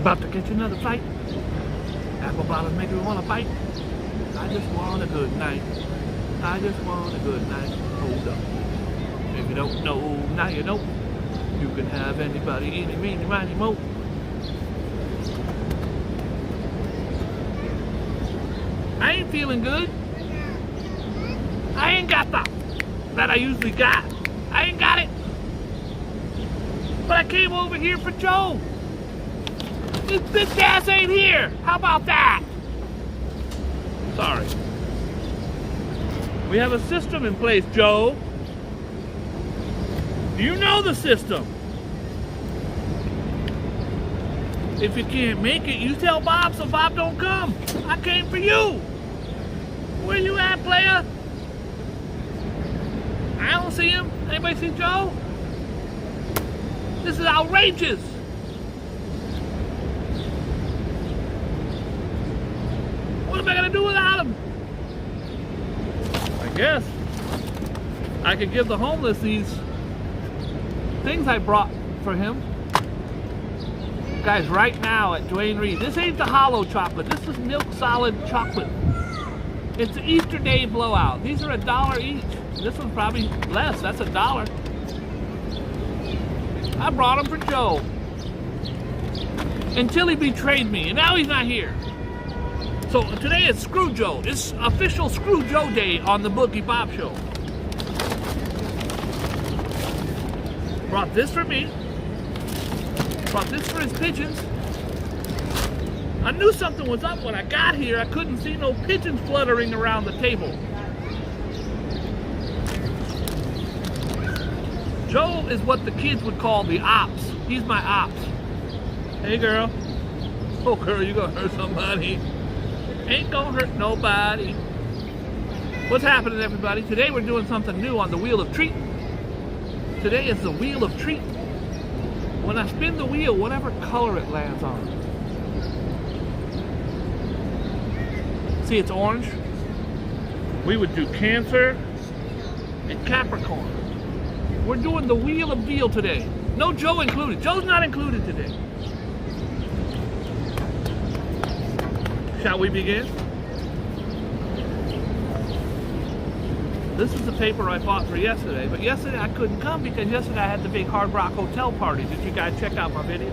About to catch another fight. Apple bottoms make me want to bite. I just want a good night. I just want a good night. Hold up. If you don't know, now you know. You can have anybody, any, meeny, miny, mo. I ain't feeling good. I ain't got that I usually got. I ain't got it. But I came over here for Joe. This bitch ass ain't here. How about that? Sorry. We have a system in place, Joe. You know the system. If you can't make it, you tell Bob so Bob don't come. I came for you. Where you at, player? I don't see him. Anybody see Joe? This is outrageous. What am I gonna do without him? I guess I could give the homeless these things I brought for him. Guys, right now at Duane Reade, this ain't the hollow chocolate. This is milk solid chocolate. It's the Easter Day blowout. These are $1 each. This one's probably less. That's $1. I brought them for Joe until he betrayed me, and now he's not here. So today is Screw Joe. It's official Screw Joe Day on the Boogie Bob Show. Brought this for me. Brought this for his pigeons. I knew something was up when I got here. I couldn't see no pigeons fluttering around the table. Joe is what the kids would call the ops. He's my ops. Hey girl. Oh girl, you gonna hurt somebody. Ain't gonna hurt nobody. What's happening, everybody? Today we're doing something new on the Wheel of Treat. Today is the Wheel of Treat. When I spin the wheel, whatever color it lands on. See, it's orange. We would do Cancer and Capricorn. We're doing the Wheel of Deal today. No Joe included. Joe's not included today. Shall we begin? This is the paper I bought for yesterday, but yesterday I couldn't come because yesterday I had the big Hard Rock Hotel party. Did you guys check out my video?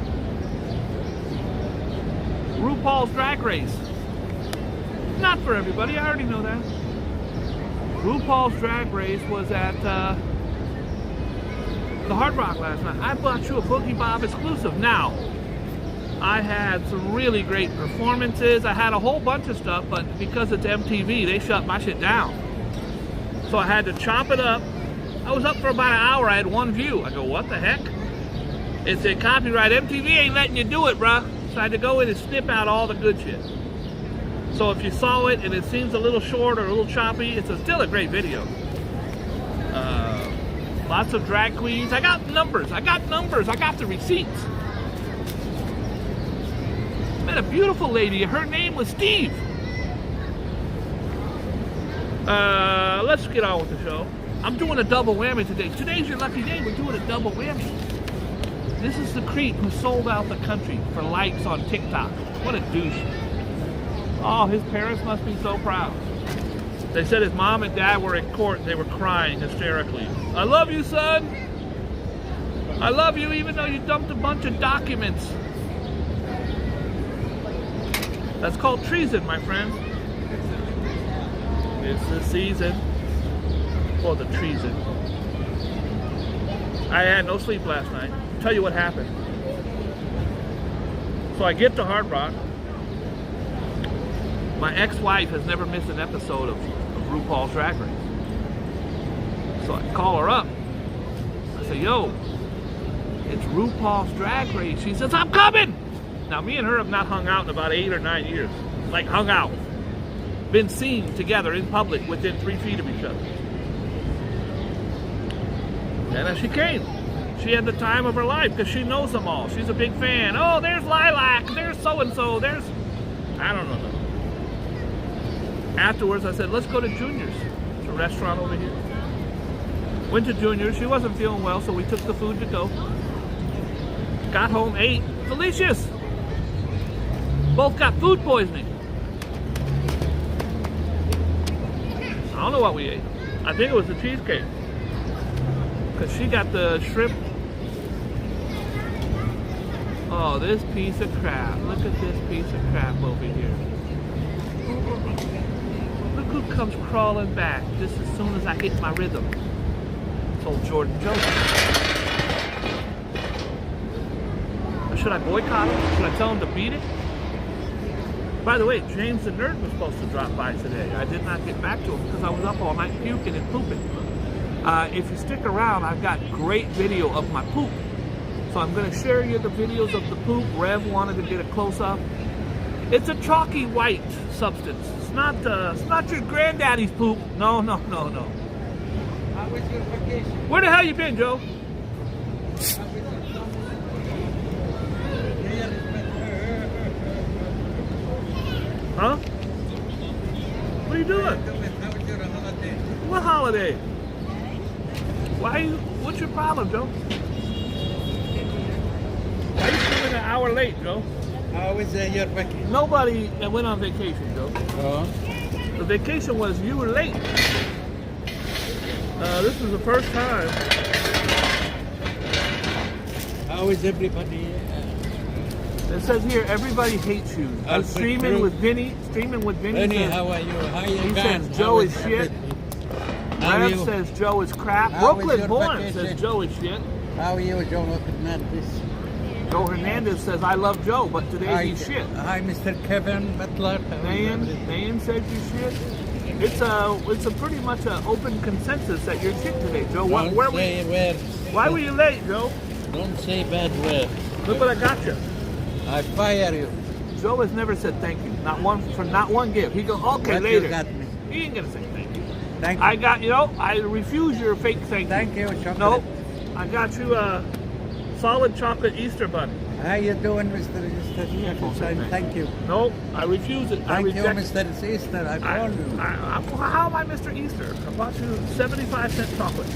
RuPaul's Drag Race. Not for everybody, I already know that. RuPaul's Drag Race was at the Hard Rock last night. I bought you a Boogie Bob exclusive. Now, I had some really great performances. I had a whole bunch of stuff, but because it's MTV, they shut my shit down. So I had to chop it up. I was up for about an hour. I had one view. I go, what the heck? It said copyright. MTV ain't letting you do it, bruh. So I had to go in and snip out all the good shit. So if you saw it and it seems a little short or a little choppy, it's still a great video. Lots of drag queens. I got numbers. I got the receipts. Met a beautiful lady. Her name was Steve. Let's get on with the show. I'm doing a double whammy today. Today's your lucky day. We're doing a double whammy. This is the creep who sold out the country for likes on TikTok. What a douche. Oh, his parents must be so proud. They said his mom and dad were in court and they were crying hysterically. I love you, son. I love you even though you dumped a bunch of documents. That's called treason, my friend. It's the season for the treason. I had no sleep last night. I'll tell you what happened. So I get to Hard Rock. My ex-wife has never missed an episode of RuPaul's Drag Race. So I call her up. I say, yo, it's RuPaul's Drag Race. She says, I'm coming. Now, me and her have not hung out in about 8 or 9 years. Like, hung out. Been seen together in public within 3 feet of each other. And as she came, she had the time of her life because she knows them all. She's a big fan. Oh, there's Lilac. There's so-and-so. There's... I don't know. Afterwards, I said, let's go to Junior's. It's a restaurant over here. Went to Junior's. She wasn't feeling well, so we took the food to go. Got home, ate. Delicious. Both got food poisoning. I don't know what we ate. I think it was the cheesecake. Because she got the shrimp. Oh, this piece of crap. Look at this piece of crap over here. Look who comes crawling back just as soon as I hit my rhythm. It's old Jordan Joseph. Should I boycott him? Should I tell him to beat it? By the way, James the Nerd was supposed to drop by today. I did not get back to him because I was up all night puking and pooping. If you stick around, I've got great video of my poop. So I'm going to share you the videos of the poop. Rev wanted to get a close-up. It's a chalky white substance. It's not your granddaddy's poop. No, no, no, no. How was your vacation? Where the hell you been, Joe? Huh? What are you doing? How was your holiday? What holiday? Why you, what's your problem, Joe? Why are you coming an hour late, Joe? How was your vacation? Nobody went on vacation, Joe. Oh. The vacation was you were late. This is the first time. How is everybody? It says here, everybody hates you. Streaming with Vinny. Vinny, Says, how are you? How you he guys? says Joe is shit. How Rev you? says Joe is crap. How was Brooklyn your Born vacation? says Joe is shit. How are you, Joe Hernandez? Joe Hernandez says I love Joe, but today he's shit. Hi, Mr. Kevin Butler. Nan said you shit. It's a pretty much an open consensus that you're shit today, Joe. Why were you late, Joe? Don't say bad words. Look what I got you. I fire you. Joe has never said thank you. Not one gift. He goes, okay, What later. you got me? He ain't gonna say thank you. Thank you. I got, I refuse your fake thank you. Thank you, chocolate. Nope. I got you a solid chocolate Easter bunny. How you doing, Mr. Easter? Thank you. Nope, I refuse it. I Thank you, reject it. Mr. Easter. I call you. How am I Mr. Easter? I bought you 75-cent chocolate.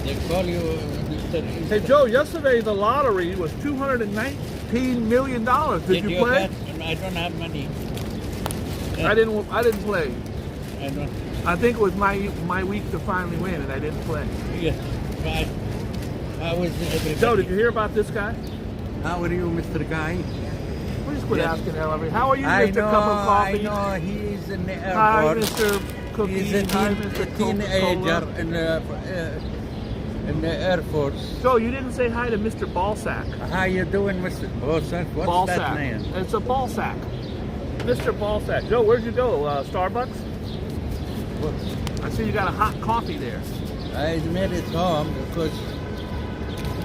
They call you Mr. Easter. Hey Joe, yesterday the lottery was $219 million. Did you play? I don't have money. I didn't play. I don't. I think it was my week to finally win, and I didn't play. Yeah. Right. How is everybody? Joe, did you hear about this guy? How are you, Mr. Guy? Please quit Yes. asking everybody. How are you, I Mr. know, Cup of Coffee? I know. He's in the Hi, airport. Mr. Cookie. He's a Hi, Mr. teenager Coca-Cola. in the Air Force. Joe, you didn't say hi to Mr. Ballsack. How you doing, Mr. Ballsack? What's Ballsack. that name? It's a Ballsack. Mr. Ballsack. Joe, where'd you go? Starbucks? I see you got a hot coffee there. I made it home because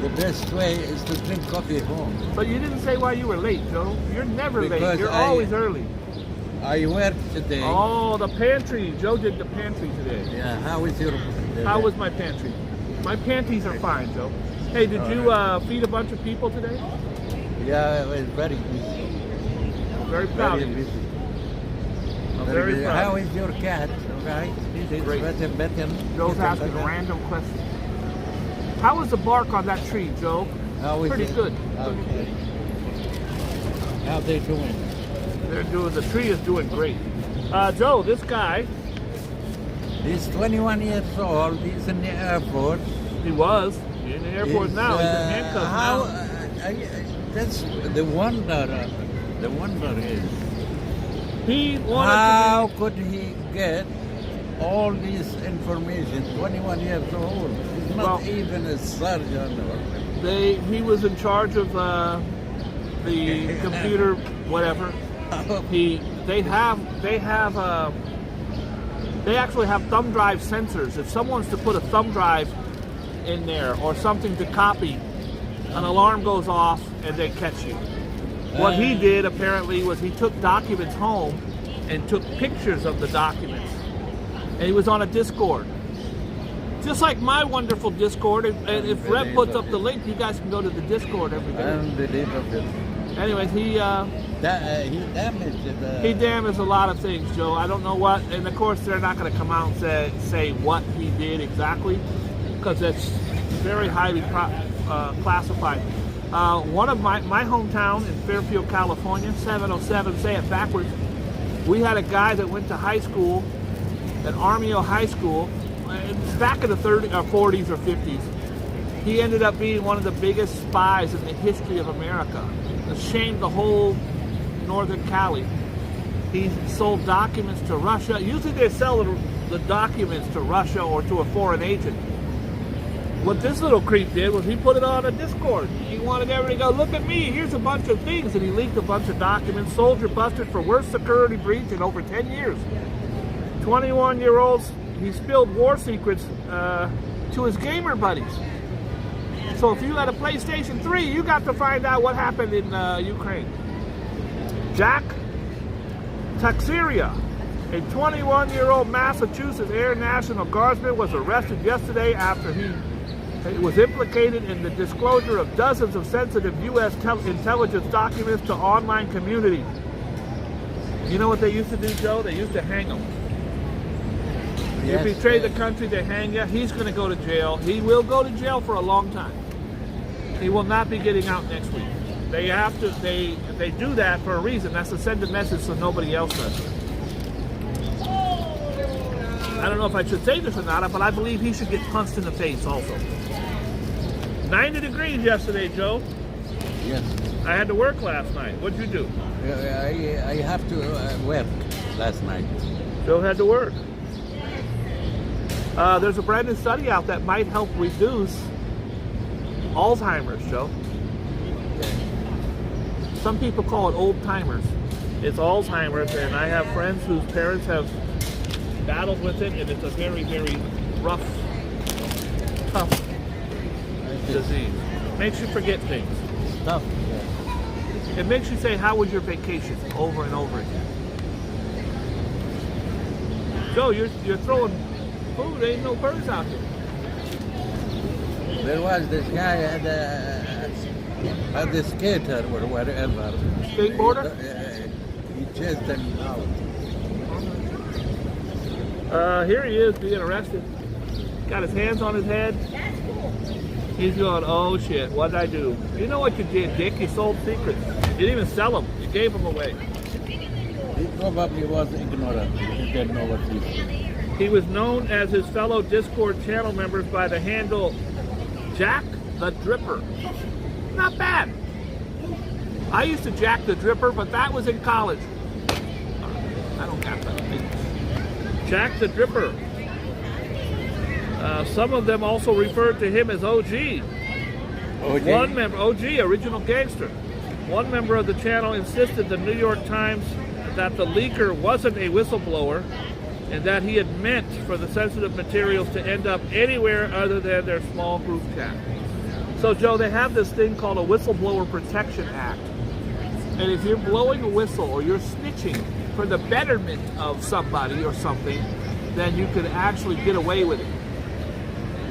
the best way is to drink coffee at home. But you didn't say why you were late, Joe. You're never late. Because You're always early. I worked today. Oh, the pantry. Joe did the pantry today. Yeah, how was your... How was my pantry? My panties are fine, Joe. Hey, did you feed a bunch of people today? Yeah, it was very busy. I'm very proud of you. Busy. I'm very busy. proud. How is your cat? All right? He's great. Better. Joe's asking random questions. How was the bark on that tree, Joe? How is Pretty it? good. Okay. How they doing? The tree is doing great. Joe, this guy, He's 21 years old. He's in the Air Force. he was in the Air Force now. He's in handcuffs how, now. That's the wonder. The wonder is He wanted how could he get all this information? 21 years old. He's not Well, even a surgeon. he was in charge of the computer, whatever. They actually have thumb drive sensors. If someone's to put a thumb drive in there or something to copy, an alarm goes off and they catch you. What he did apparently was he took documents home and took pictures of the documents. And he was on a Discord. Just like my wonderful Discord. And if Rev puts up the link, you guys can go to the Discord every day. Unbelievable. Anyways, he damaged a lot of things, Joe. I don't know what, and of course they're not going to come out and say what he did exactly, because that's very highly classified. One of my hometown in Fairfield, California, 707, say it backwards, we had a guy that went to high school at Armio High School back in the 30s or 40s or 50s. He ended up being one of the biggest spies in the history of America. Shamed the whole northern Cali. He sold documents to Russia. Usually they sell the documents to Russia or to a foreign agent. What this little creep did was he put it on a Discord. He wanted everybody to go, look at me, here's a bunch of things. And he leaked a bunch of documents. Soldier busted for worst security breach in over 10 years. 21-year-olds, he spilled war secrets to his gamer buddies. So if you had a PlayStation 3, you got to find out what happened in Ukraine. Jack Teixeira, a 21-year-old Massachusetts Air National Guardsman, was arrested yesterday after he was implicated in the disclosure of dozens of sensitive U.S. intelligence documents to online community. You know what they used to do, Joe? They used to hang them. Yes, you betray the country, they hang you. He's going to go to jail. He will go to jail for a long time. He will not be getting out next week. They have to. They do that for a reason. That's to send a message so nobody else does it. I don't know if I should say this or not, but I believe he should get punched in the face also. 90 degrees yesterday, Joe. Yes. I had to work last night. What'd you do? I have to work last night. Joe had to work. There's a brand new study out that might help reduce Alzheimer's, Joe. Some people call it old timers. It's Alzheimer's, and I have friends whose parents have battled with it, and it's a very, very rough, tough disease. Makes you forget things. Tough. It makes you say, how was your vacation? Over and over again. Joe, you're throwing food. There ain't no birds out here. There was this guy had the skater or whatever. Skateboarder? He chased him out. Here he is being arrested. Got his hands on his head. He's going, oh shit, what'd I do? You know what you did, Dick? You sold secrets. You didn't even sell them. You gave them away. He probably was ignorant. He didn't know what he did. He was known as his fellow Discord channel members by the handle Jack the Dripper. Not bad. I used to Jack the Dripper, but that was in college. I don't got that. Jack the Dripper. Some of them also referred to him as OG. OG? One member, OG, original gangster. One member of the channel insisted the New York Times that the leaker wasn't a whistleblower and that he had meant for the sensitive materials to end up anywhere other than their small group chat. So, Joe, they have this thing called a Whistleblower Protection Act. And if you're blowing a whistle or you're snitching for the betterment of somebody or something, then you could actually get away with it.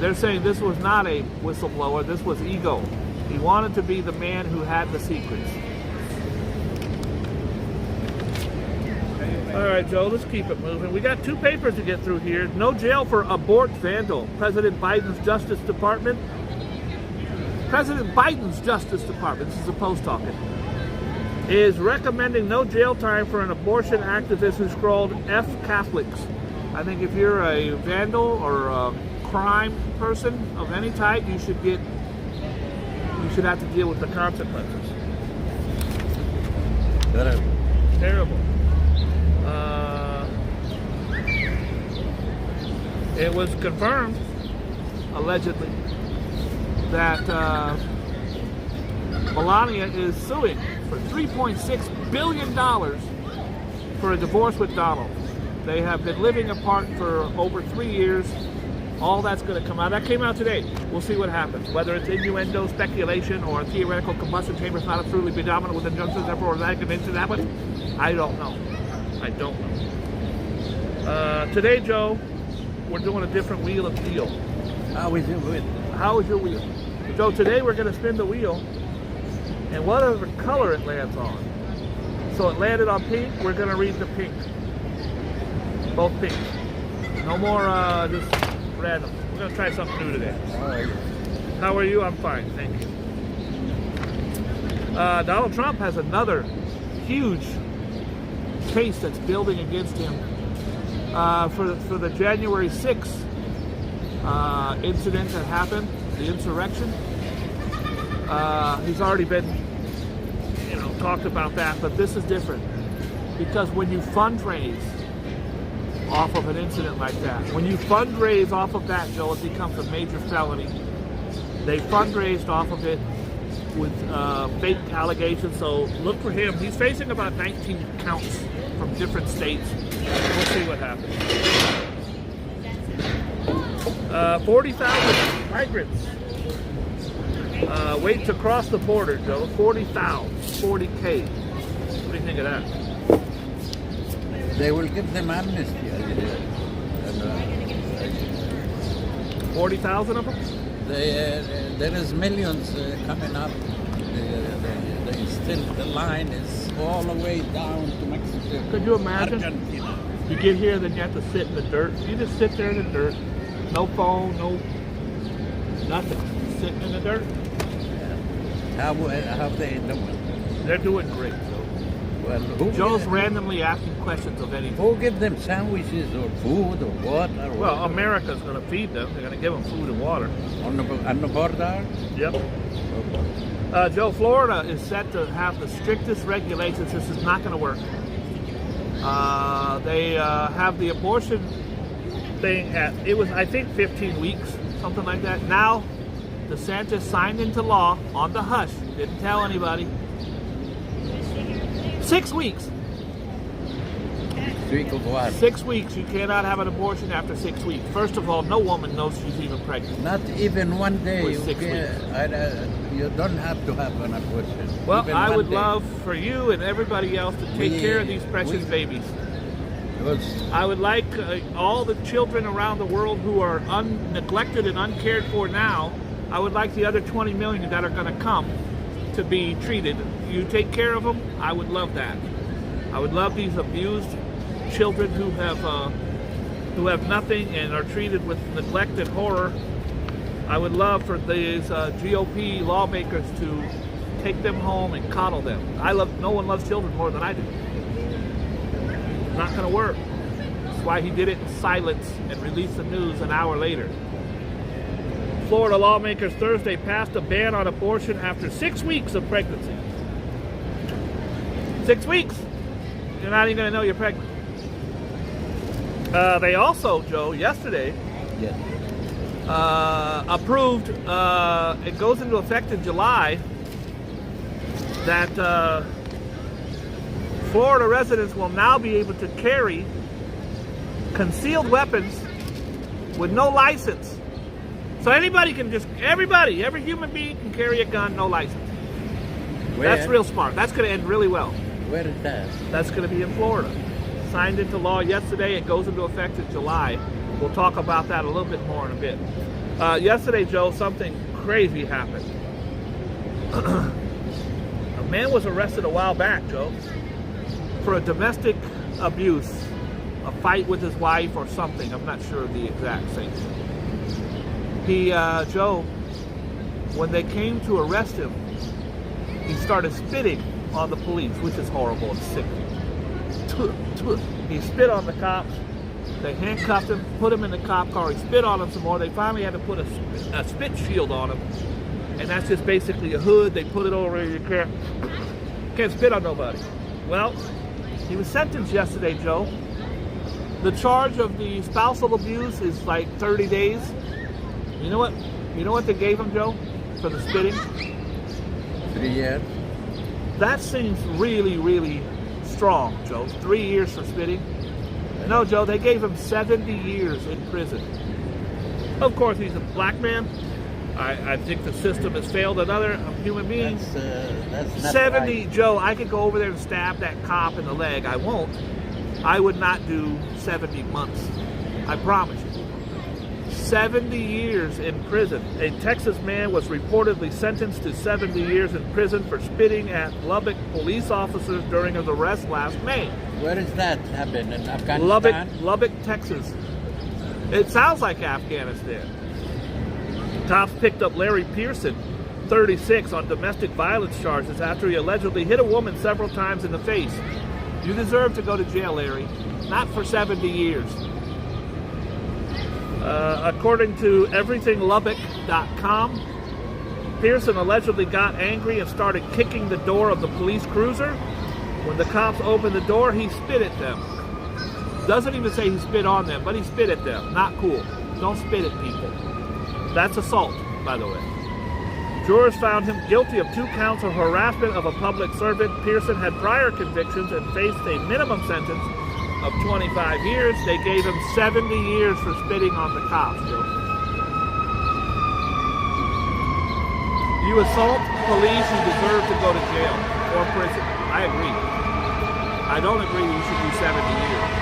They're saying this was not a whistleblower, this was ego. He wanted to be the man who had the secrets. All right, Joe, let's keep it moving. We got two papers to get through here. No jail for abort vandal. President Biden's Justice Department. President Biden's Justice Department, this is the Post talking, is recommending no jail time for an abortion activist who scrawled F Catholics. I think if you're a vandal or a crime person of any type, you should have to deal with the consequences. Terrible. It was confirmed, allegedly, that Melania is suing for $3.6 billion for a divorce with Donald. They have been living apart for over 3 years. All that's going to come out. That came out today. We'll see what happens. Whether it's innuendo, speculation, or a theoretical combustion chamber is not a truly predominant with injunctions, therefore that convention happen. I don't know. I don't know. Today, Joe, we're doing a different wheel of steel. How is your wheel? How is your wheel? Joe, today we're going to spin the wheel, and whatever color it lands on. So it landed on pink, we're going to read the pink. Both pink. No more just random. We're going to try something new today. All right. How are you? I'm fine, thank you. Donald Trump has another huge case that's building against him for the January 6th incident that happened, the insurrection. He's already been, talked about that, but this is different because when you fundraise off of an incident like that, when you fundraise off of that, Joe, it becomes a major felony. They fundraised off of it with fake allegations, so look for him. He's facing about 19 counts from different states. We'll see what happens. 40,000 migrants wait to cross the border, Joe. 40,000, 40K. What do you think of that? They will give them amnesty. 40,000 of them? There is millions coming up. The line is all the way down to Mexico. Could you imagine? Argentina. You get here, then you have to sit in the dirt. You just sit there in the dirt. No phone, no nothing. Sitting in the dirt. How they doing? They're doing great, Joe. Well, Joe's randomly asking questions of anything. Who give them sandwiches or food or what? Well, America's going to feed them. They're going to give them food and water. On the border? Yep. Joe, Florida is set to have the strictest regulations. This is not going to work. They have the abortion thing it was, I think, 15 weeks, something like that. Now, DeSantis signed into law on the hush. Didn't tell anybody. 6 weeks. 6 weeks. You cannot have an abortion after 6 weeks. First of all, no woman knows she's even pregnant. Not even one day. With 6 weeks. You don't have to have an abortion. Well, even I one would day. love for you and everybody else to take care of these precious babies. I would like all the children around the world who are neglected and uncared for now, I would like the other 20 million that are going to come to be treated. You take care of them, I would love that. I would love these abused children who have nothing and are treated with neglect and horror. I would love for these GOP lawmakers to take them home and coddle them. No one loves children more than I do. Not going to work. That's why he did it in silence and released the news an hour later. Florida lawmakers Thursday passed a ban on abortion after 6 weeks of pregnancy. 6 weeks. You're not even going to know you're pregnant. They also, Joe, yesterday approved, it goes into effect in July, that Florida residents will now be able to carry concealed weapons with no license. So every human being can carry a gun, no license. Where? That's real smart. That's going to end really well. Where is that? That's going to be in Florida. Signed into law yesterday. It goes into effect in July. We'll talk about that a little bit more in a bit. Yesterday, Joe, something crazy happened. A man was arrested a while back, Joe, for a domestic abuse, a fight with his wife or something. I'm not sure of the exact thing. Joe, when they came to arrest him, he started spitting on the police, which is horrible and sick. He spit on the cops. They handcuffed him, put him in the cop car. He spit on him some more. They finally had to put a spit shield on him. And that's just basically a hood. They put it over. You can't spit on nobody. Well, he was sentenced yesterday, Joe. The charge of the spousal abuse is like 30 days. You know what? You know what they gave him, Joe, for the spitting? 3 years. That seems really, really strong, Joe. 3 years for spitting. No, Joe, they gave him 70 years in prison. Of course, he's a black man. I think the system has failed another human being. That's not 70, right. Joe, I could go over there and stab that cop in the leg. I won't. I would not do 70 months. I promise you. 70 years in prison. A Texas man was reportedly sentenced to 70 years in prison for spitting at Lubbock police officers during his arrest last May. Where does that happen? In Afghanistan? Lubbock, Texas. It sounds like Afghanistan. Cops picked up Larry Pearson 36 on domestic violence charges after he allegedly hit a woman several times in the face. You deserve to go to jail, Larry. Not for 70 years. According to everythinglubbock.com, Pearson allegedly got angry and started kicking the door of the police cruiser. When the cops opened the door, he spit at them. Doesn't even say he spit on them, but he spit at them. Not cool. Don't spit at people. That's assault, by the way. Jurors found him guilty of 2 counts of harassment of a public servant. Pearson had prior convictions and faced a minimum sentence of 25 years. They gave him 70 years for spitting on the cops, Joe. You assault police, you deserve to go to jail or prison. I agree. I don't agree you should do 70 years.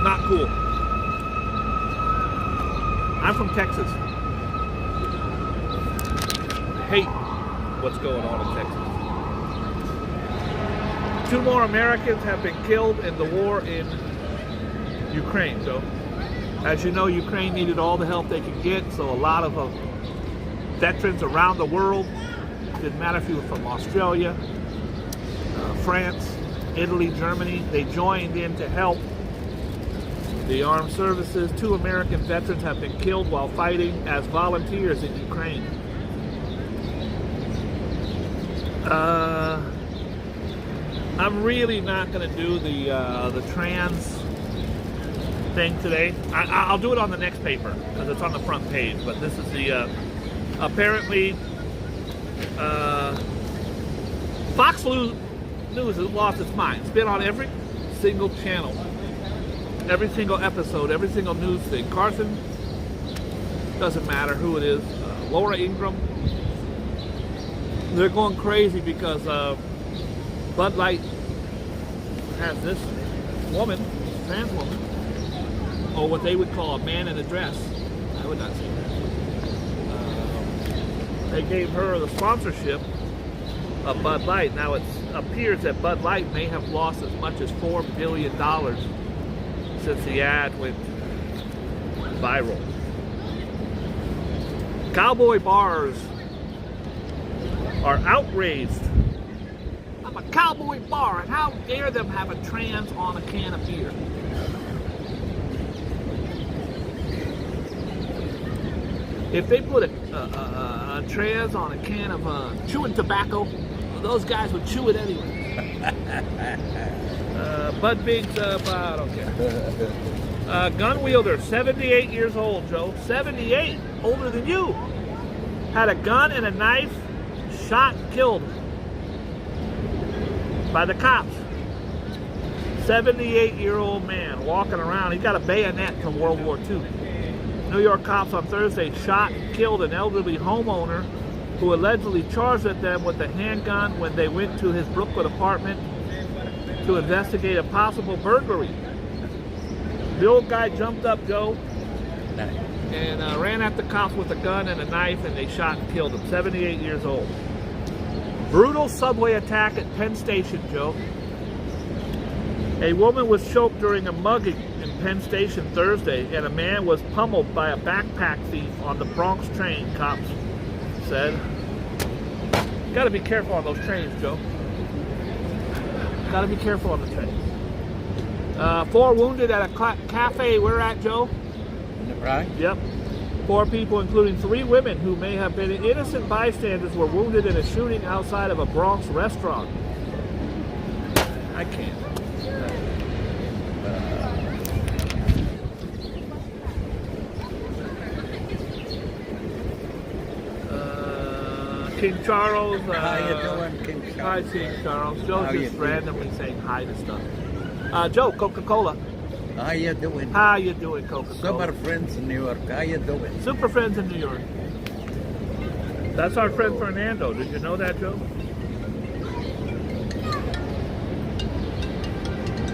Not cool. I'm from Texas. I hate what's going on in Texas. 2 more Americans have been killed in the war in Ukraine, Joe. As you know, Ukraine needed all the help they could get, so a lot of veterans around the world, didn't matter if you were from Australia, France, Italy, Germany, they joined in to help the armed services. 2 American veterans have been killed while fighting as volunteers in Ukraine. I'm really not going to do the trans thing today. I'll do it on the next paper because it's on the front page. But this is the apparently Fox News has lost its mind. It's been on every single channel, every single episode, every single news thing. Carson, doesn't matter who it is. Laura Ingraham. They're going crazy because Bud Light has this woman, trans woman, or what they would call a man in a dress. I would not say that. They gave her the sponsorship of Bud Light. Now it appears that Bud Light may have lost as much as $4 billion since the ad went viral. Cowboy bars are outraged. I'm a cowboy bar, and how dare them have a trans on a can of beer? If they put a trans on a can of chewing tobacco, those guys would chew it anyway. Bud Biggs, I don't care. Gun wielder, 78 years old, Joe. 78, older than you. Had a gun and a knife, shot and killed by the cops. 78-year-old man walking around. He got a bayonet from World War II. New York cops on Thursday shot and killed an elderly homeowner who allegedly charged at them with a handgun when they went to his Brooklyn apartment to investigate a possible burglary. The old guy jumped up, Joe, and ran at the cops with a gun and a knife, and they shot and killed him. 78 years old. Brutal subway attack at Penn Station, Joe. A woman was choked during a mugging in Penn Station Thursday, and a man was pummeled by a backpack thief on the Bronx train, cops said. Got to be careful on those trains, Joe. Got to be careful on the trains. 4 wounded at a cafe we're at, Joe. Right? Yep. 4 people, including 3 women who may have been innocent bystanders, were wounded in a shooting outside of a Bronx restaurant. I can't. King Charles. How you doing, King Charles? Hi, King Charles. Joe's How just you doing? randomly saying hi to stuff. Joe, Coca-Cola. How you doing? How you doing, Coca-Cola? Super friends in New York. How you doing? Super friends in New York. That's our friend Fernando. Did you know that, Joe?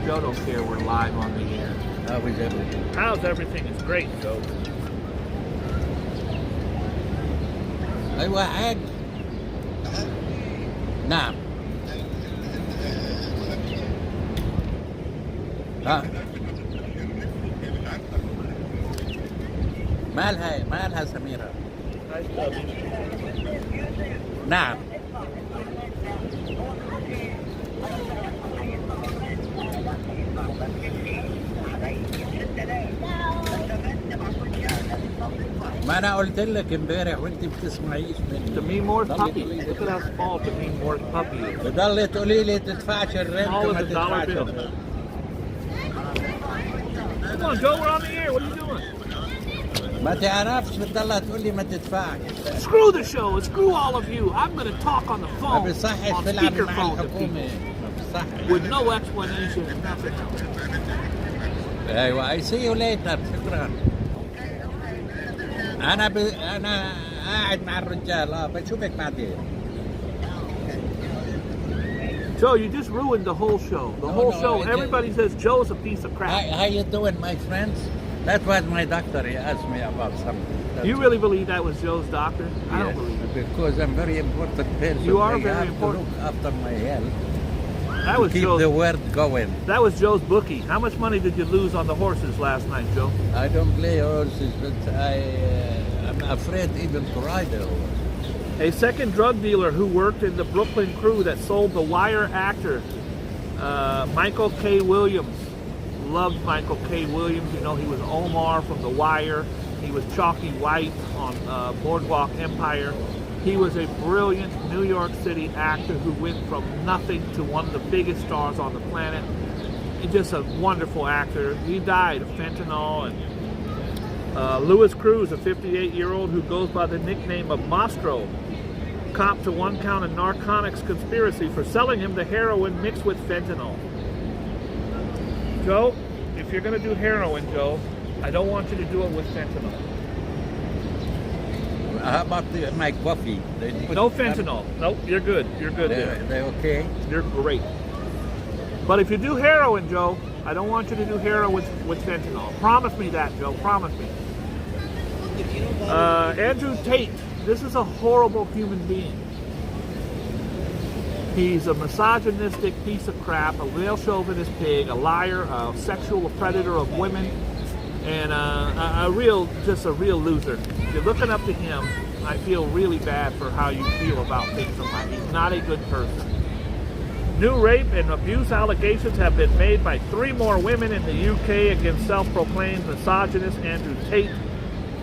Joe don't care. We're live on the air. How is everything? How's everything? It's great, Joe. أيوة عاد. نعم. ها. مالها سميرة. نعم. ما أنا قلت لك امبارح وأنت بتسمعيش مني. Demore puppy. Look at how small Demore puppy is. بضل تقولي لي تدفعش الرنت وما تدفعش الرنت. Come on, Joe, we're on the air. What are you doing? ما تعرفش بتضلها تقول لي ما تدفعش. Screw the show. Screw all of you. I'm going to talk on the ما phone. بيصحش On تلعب مع speakerphone to الحكومة. people ما بيصحش. with no explanation and nothing else. ايوه I see you later. شكرا. انا قاعد مع الرجال بشوفك بعدين. Joe, you just ruined the whole show. The whole show. I Everybody says Joe's a piece of crap. How you doing, my friends? That was my doctor. He asked me about something. You really believe that was Joe's doctor? I don't believe it. Because I'm very important person. You are I very have important. To look after my health. That was Keep Joe's. the word going. That was Joe's bookie. How much money did you lose on the horses last night, Joe? I don't play horses, but I'm afraid even to ride a horse. A second drug dealer who worked in the Brooklyn crew that sold The Wire actor, Michael K. Williams. Loved Michael K. Williams. You know, he was Omar from The Wire. He was Chalky White on Boardwalk Empire. He was a brilliant New York City actor who went from nothing to one of the biggest stars on the planet. He's just a wonderful actor. He died of fentanyl. And Louis Cruz, a 58-year-old who goes by the nickname of Mastro, copped to one count of narcotics conspiracy for selling him the heroin mixed with fentanyl. Joe, if you're going to do heroin, Joe, I don't want you to do it with fentanyl. How about my coffee? No fentanyl. Nope, you're good. You're good there. They're okay? You're great. But if you do heroin, Joe, I don't want you to do heroin with fentanyl. Promise me that, Joe. Promise me. Andrew Tate. This is a horrible human being. He's a misogynistic piece of crap, a real chauvinist pig, a liar, a sexual predator of women, and just a real loser. If you're looking up to him, I feel really bad for how you feel about things in life. He's not a good person. New rape and abuse allegations have been made by 3 more women in the UK against self-proclaimed misogynist Andrew Tate.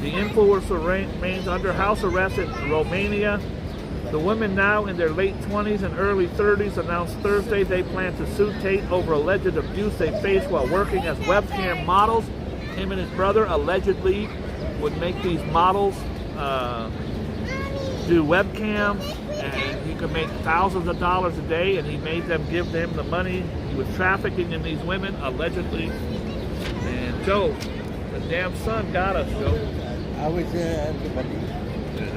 The influencer remains under house arrest in Romania. The women, now in their late 20s and early 30s, announced Thursday they plan to sue Tate over alleged abuse they faced while working as webcam models. Him and his brother allegedly would make these models do webcams, and he could make thousands of dollars a day, and he made them give them the money. He was trafficking in these women, allegedly. And Joe, the damn sun got us, Joe. How is everybody?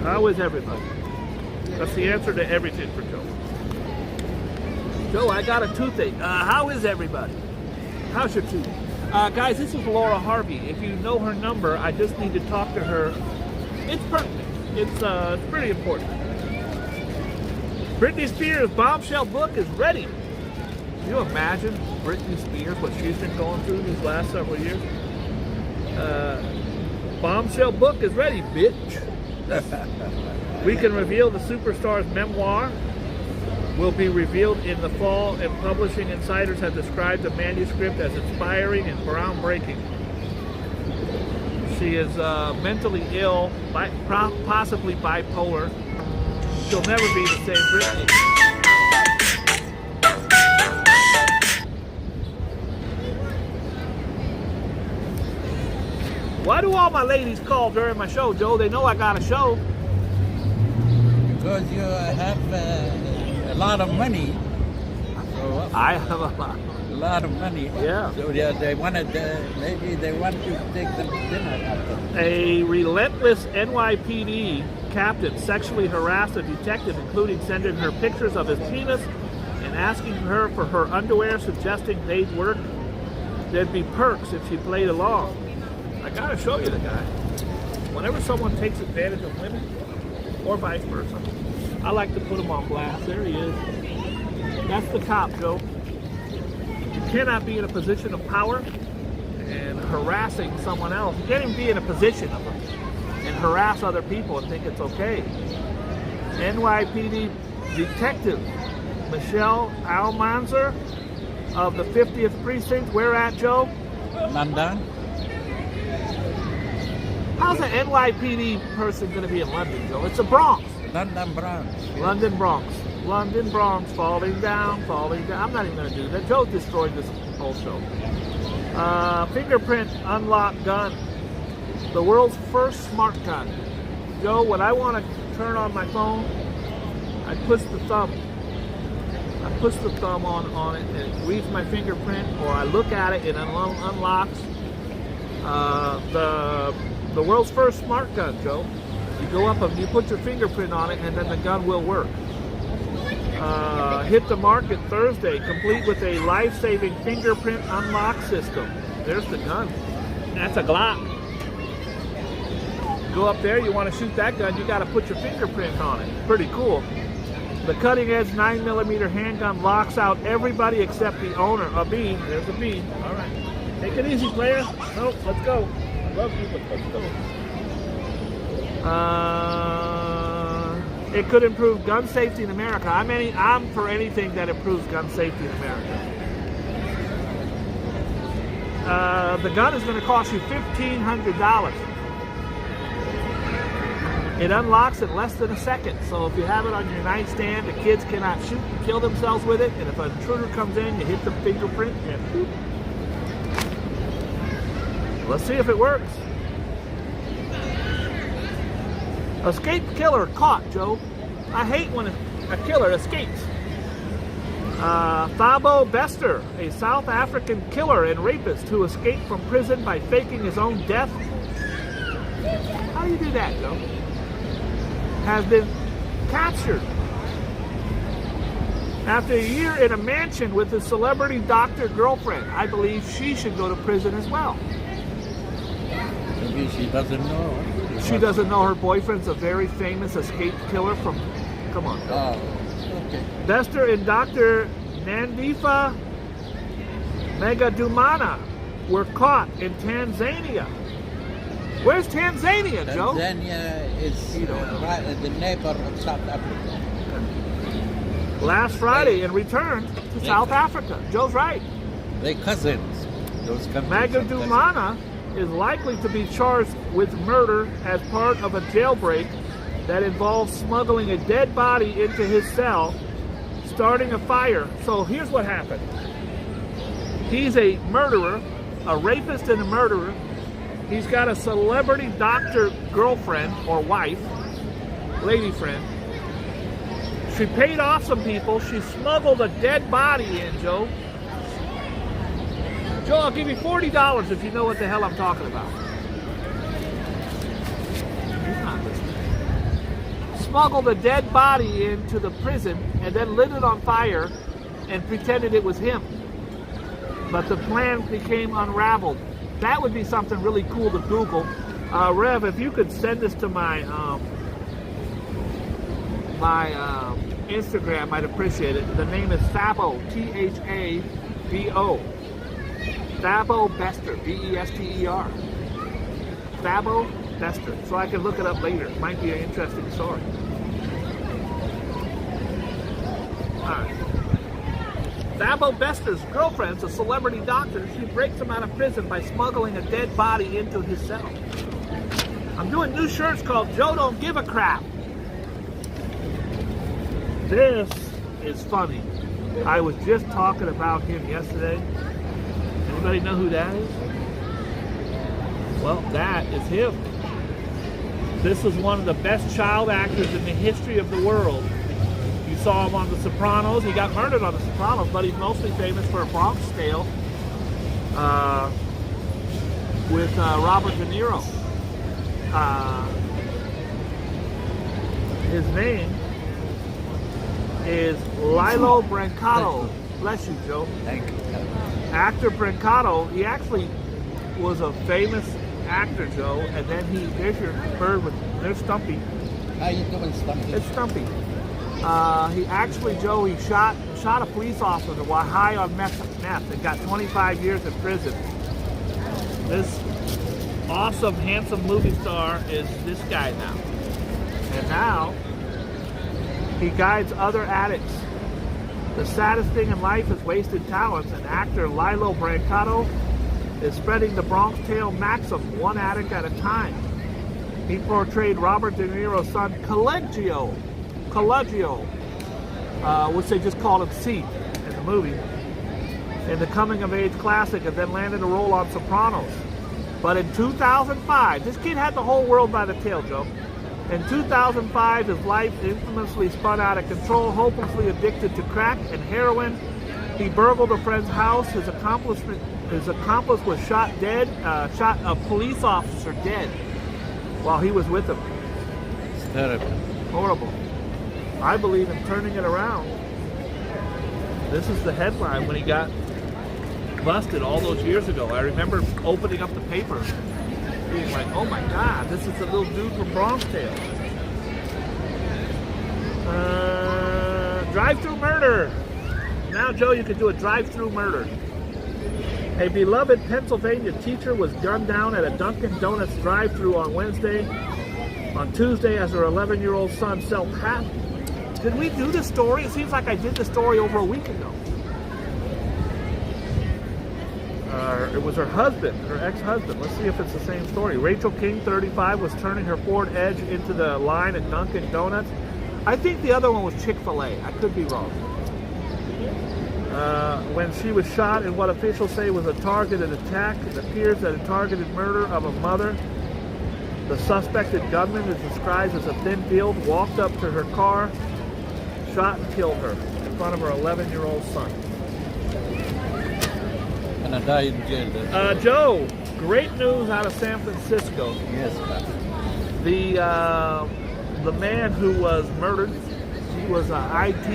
How is everybody? That's the answer to everything for Joe. Joe, I got a toothache. How is everybody? How's your tooth? Guys, this is Laura Harvey. If you know her number, I just need to talk to her. It's pertinent. It's pretty important. Britney Spears' bombshell book is ready. Can you imagine Britney Spears, what she's been going through these last several years? Bombshell book is ready, bitch. We can reveal the superstar's memoir will be revealed in the fall, and publishing insiders have described the manuscript as inspiring and groundbreaking. She is mentally ill, possibly bipolar. She'll never be the same Britney. Why do all my ladies call during my show, Joe? They know I got a show. Because you have a lot of money. So, I have a lot of money. Yeah. So they wanted, maybe they want to take them to dinner after. A relentless NYPD captain sexually harassed a detective, including sending her pictures of his penis and asking her for her underwear, suggesting they'd work. There'd be perks if she played along. I gotta show you the guy. Whenever someone takes advantage of women, or vice versa, I like to put him on blast. There he is. That's the cop, Joe. You cannot be in a position of power and and harassing someone else. You can't even be in a position of it and harass other people and think it's okay. NYPD Detective Michelle Almanzer of the 50th Precinct. Where at, Joe? London. How's an NYPD person going to be in London, Joe? It's the Bronx. London Bronx. London Bronx. London Bronx, falling down, falling down. I'm not even going to do that. Joe destroyed this whole show. Fingerprint unlock gun. The world's first smart gun. Joe, when I want to turn on my phone, I push the thumb. I push the thumb on it and it reads my fingerprint, or I look at it and it unlocks the world's first smart gun, Joe. You go up and you put your fingerprint on it and then the gun will work. Hit the market Thursday, complete with a life-saving fingerprint unlock system. There's the gun. That's a Glock. Go up there, you want to shoot that gun, you got to put your fingerprint on it. Pretty cool. The cutting-edge 9mm handgun locks out everybody except the owner. A B. There's a B. All right. Take it easy, player. Nope, let's go. I love you, but let's go. It could improve gun safety in America. I'm for anything that improves gun safety in America. The gun is going to cost you $1,500. It unlocks in less than a second. So if you have it on your nightstand, the kids cannot shoot and kill themselves with it. And if an intruder comes in, you hit the fingerprint and boop. Let's see if it works. Escaped killer caught, Joe. I hate when a killer escapes. Thabo Bester, a South African killer and rapist who escaped from prison by faking his own death. How do you do that, Joe? Has been captured after a year in a mansion with his celebrity doctor girlfriend. I believe she should go to prison as well. Maybe she doesn't know. She doesn't know her boyfriend's a very famous escaped killer from... Come on. Oh, okay. Bester and Dr. Nandifa Megadumana were caught in Tanzania. Where's Tanzania, Joe? Tanzania is right at the neighbor of South Africa. Last Friday and returned to South Africa. Joe's right. They're cousins. Those countries. Megadumana is likely to be charged with murder as part of a jailbreak that involves smuggling a dead body into his cell, starting a fire. So here's what happened. He's a murderer, a rapist and a murderer. He's got a celebrity doctor girlfriend or wife, lady friend. She paid off some people. She smuggled a dead body in, Joe. Joe, I'll give you $40 if you know what the hell I'm talking about. You're not listening. Smuggled a dead body into the prison and then lit it on fire and pretended it was him. But the plan became unraveled. That would be something really cool to Google. Rev, if you could send this to my Instagram, I'd appreciate it. The name is Thabo, Thabo. Thabo Bester, B-E-S-T-E-R. Thabo Bester. So I can look it up later. It might be an interesting story. Alright. Thabo Bester's girlfriend's a celebrity doctor. She breaks him out of prison by smuggling a dead body into his cell. I'm doing new shirts called Joe Don't Give a Crap. This is funny. I was just talking about him yesterday. Anybody know who that is? Well, that is him. This is one of the best child actors in the history of the world. You saw him on The Sopranos. He got murdered on The Sopranos, but he's mostly famous for a Bronx Tale with Robert De Niro. His name is Lilo Brancato. Bless you, Joe. Thank you. Actor Brancato, he actually was a famous actor, Joe, and then there's your bird there's Stumpy. How you doing, Stumpy? It's Stumpy. He actually, Joe, he shot a police officer while high on meth and got 25 years in prison. This awesome, handsome movie star is this guy now. And now, he guides other addicts. The saddest thing in life is wasted talents, and actor Lilo Brancato is spreading the Bronx Tale maxim, one addict at a time. He portrayed Robert De Niro's son, Coleggio, which they just called him C in the movie, in the coming-of-age classic, and then landed a role on Sopranos. But in 2005, this kid had the whole world by the tail, Joe. In 2005, his life infamously spun out of control, hopelessly addicted to crack and heroin. He burgled a friend's house. His accomplice was shot a police officer dead while he was with him. It's terrible. Horrible. I believe in turning it around. This is the headline when he got busted all those years ago. I remember opening up the paper being like, oh my God, this is the little dude from Bronx Tale. Drive-through murder. Now, Joe, you can do a drive-through murder. A beloved Pennsylvania teacher was gunned down at a Dunkin' Donuts drive-through on Wednesday. On Tuesday, as her 11-year-old son self-hat. Did we do this story? It seems like I did the story over a week ago. It was her husband, her ex-husband. Let's see if it's the same story. Rachel King, 35, was turning her Ford Edge into the line at Dunkin' Donuts. I think the other one was Chick-fil-A. I could be wrong. When she was shot in what officials say was a targeted attack, it appears that a targeted murder of a mother. The suspected gunman is described as a thin build, walked up to her car, shot and killed her in front of her 11-year-old son. And I died in jail. Joe, great news out of San Francisco. Yes, The man who was murdered, he was an IT,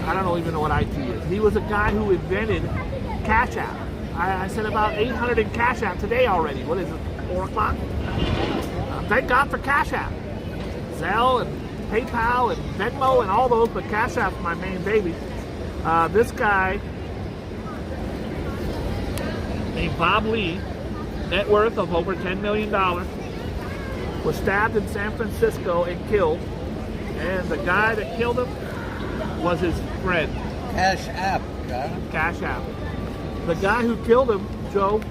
I don't even know what IT is. He was a guy who invented Cash App. I said about 800 in Cash App today already. What is it, 4 o'clock? Thank God for Cash App. Zelle and PayPal and Venmo and all those, but Cash App's my main baby. This guy named Bob Lee, net worth of over $10 million, was stabbed in San Francisco and killed. And the guy that killed him was his friend. Cash App, God. Cash App. The guy who killed him, Joe,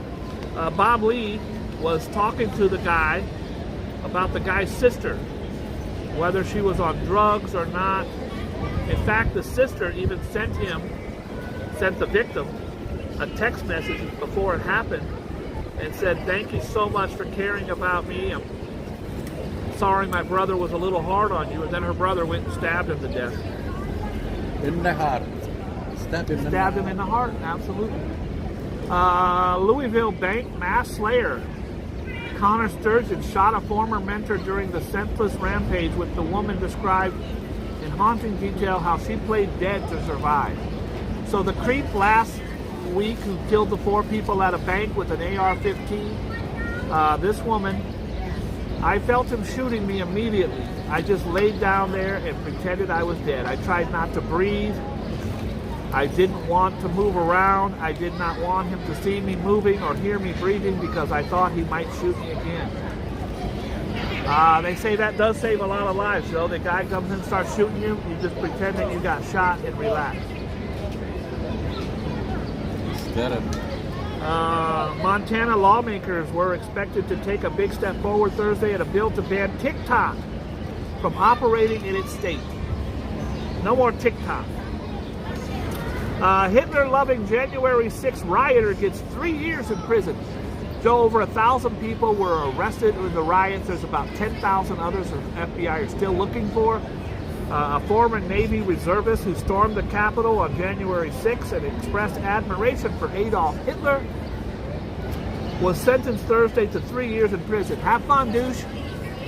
Bob Lee, was talking to the guy about the guy's sister, whether she was on drugs or not. In fact, the sister even sent the victim a text message before it happened and said, "Thank you so much for caring about me. I'm sorry my brother was a little hard on you." And then her brother went and stabbed him to death. In the heart. Stabbed him in the heart, absolutely. Louisville bank mass slayer. Connor Sturgeon shot a former mentor during the senseless rampage, with the woman described in haunting detail how she played dead to survive. So the creep last week who killed the 4 people at a bank with an AR-15, this woman, I felt him shooting me immediately. I just laid down there and pretended I was dead. I tried not to breathe. I didn't want to move around. I did not want him to see me moving or hear me breathing because I thought he might shoot me again. They say that does save a lot of lives, though. The guy comes in and starts shooting you, you just pretend that you got shot and relax. Montana lawmakers were expected to take a big step forward Thursday at a bill to ban TikTok from operating in its state. No more TikTok. Hitler-loving January 6th rioter gets 3 years in prison. Joe, over 1,000 people were arrested in the riots. There's about 10,000 others the FBI are still looking for. A former Navy reservist who stormed the Capitol on January 6th and expressed admiration for Adolf Hitler was sentenced Thursday to 3 years in prison. Have fun, douche.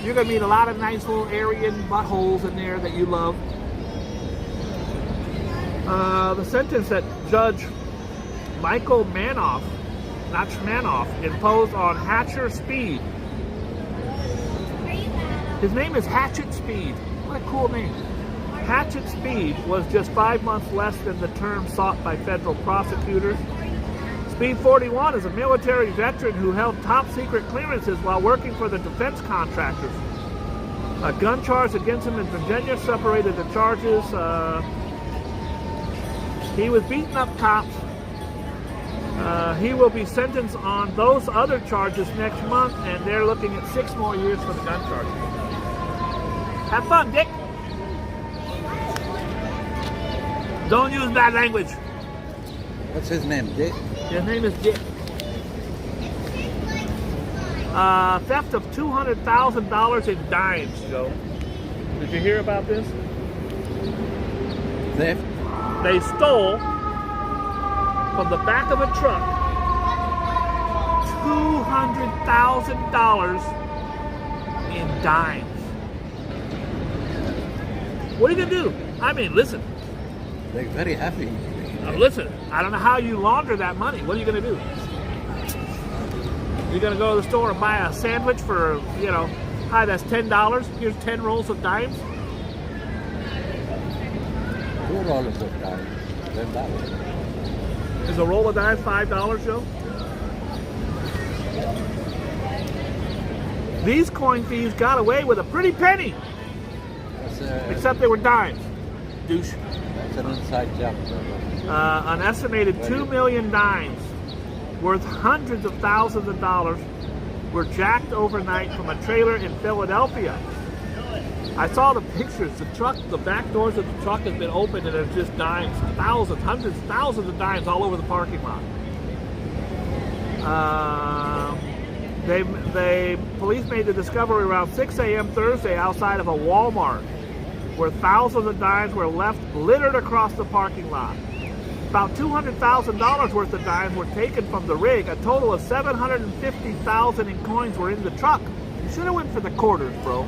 You're going to meet a lot of nice little Aryan buttholes in there that you love. The sentence that Judge Michael Manoff imposed on Hatcher Speed. His name is Hatchet Speed. What a cool name. Hatchet Speed was just 5 months less than the term sought by federal prosecutors. Speed 41 is a military veteran who held top secret clearances while working for the defense contractors. A gun charge against him in Virginia separated the charges. He was beating up cops. He will be sentenced on those other charges next month, and they're looking at 6 more years for the gun charges. Have fun, Dick. Don't use bad language. What's his name, Dick? His name is Dick. Theft of $200,000 in dimes, Joe. Did you hear about this? Theft? They stole from the back of a truck $200,000 in dimes. What are you gonna do? I mean, listen. They're very happy. Listen, I don't know how you launder that money. What are you gonna do? You're gonna go to the store and buy a sandwich for, hi, that's $10. Here's 10 rolls of dimes. 2 rolls of dimes. $10. Is a roll of dimes $5, Joe? These coin thieves got away with a pretty penny. Except they were dimes. Douche. That's an inside job. An estimated 2 million dimes, worth hundreds of thousands of dollars, were jacked overnight from a trailer in Philadelphia. I saw the pictures. The back doors of the truck has been opened, and there's just dimes, thousands, hundreds, thousands of dimes all over the parking lot. Police made the discovery around 6 a.m. Thursday outside of a Walmart, where thousands of dimes were left littered across the parking lot. About $200,000 worth of dimes were taken from the rig. A total of $750,000 in coins were in the truck. You should have went for the quarters, bro.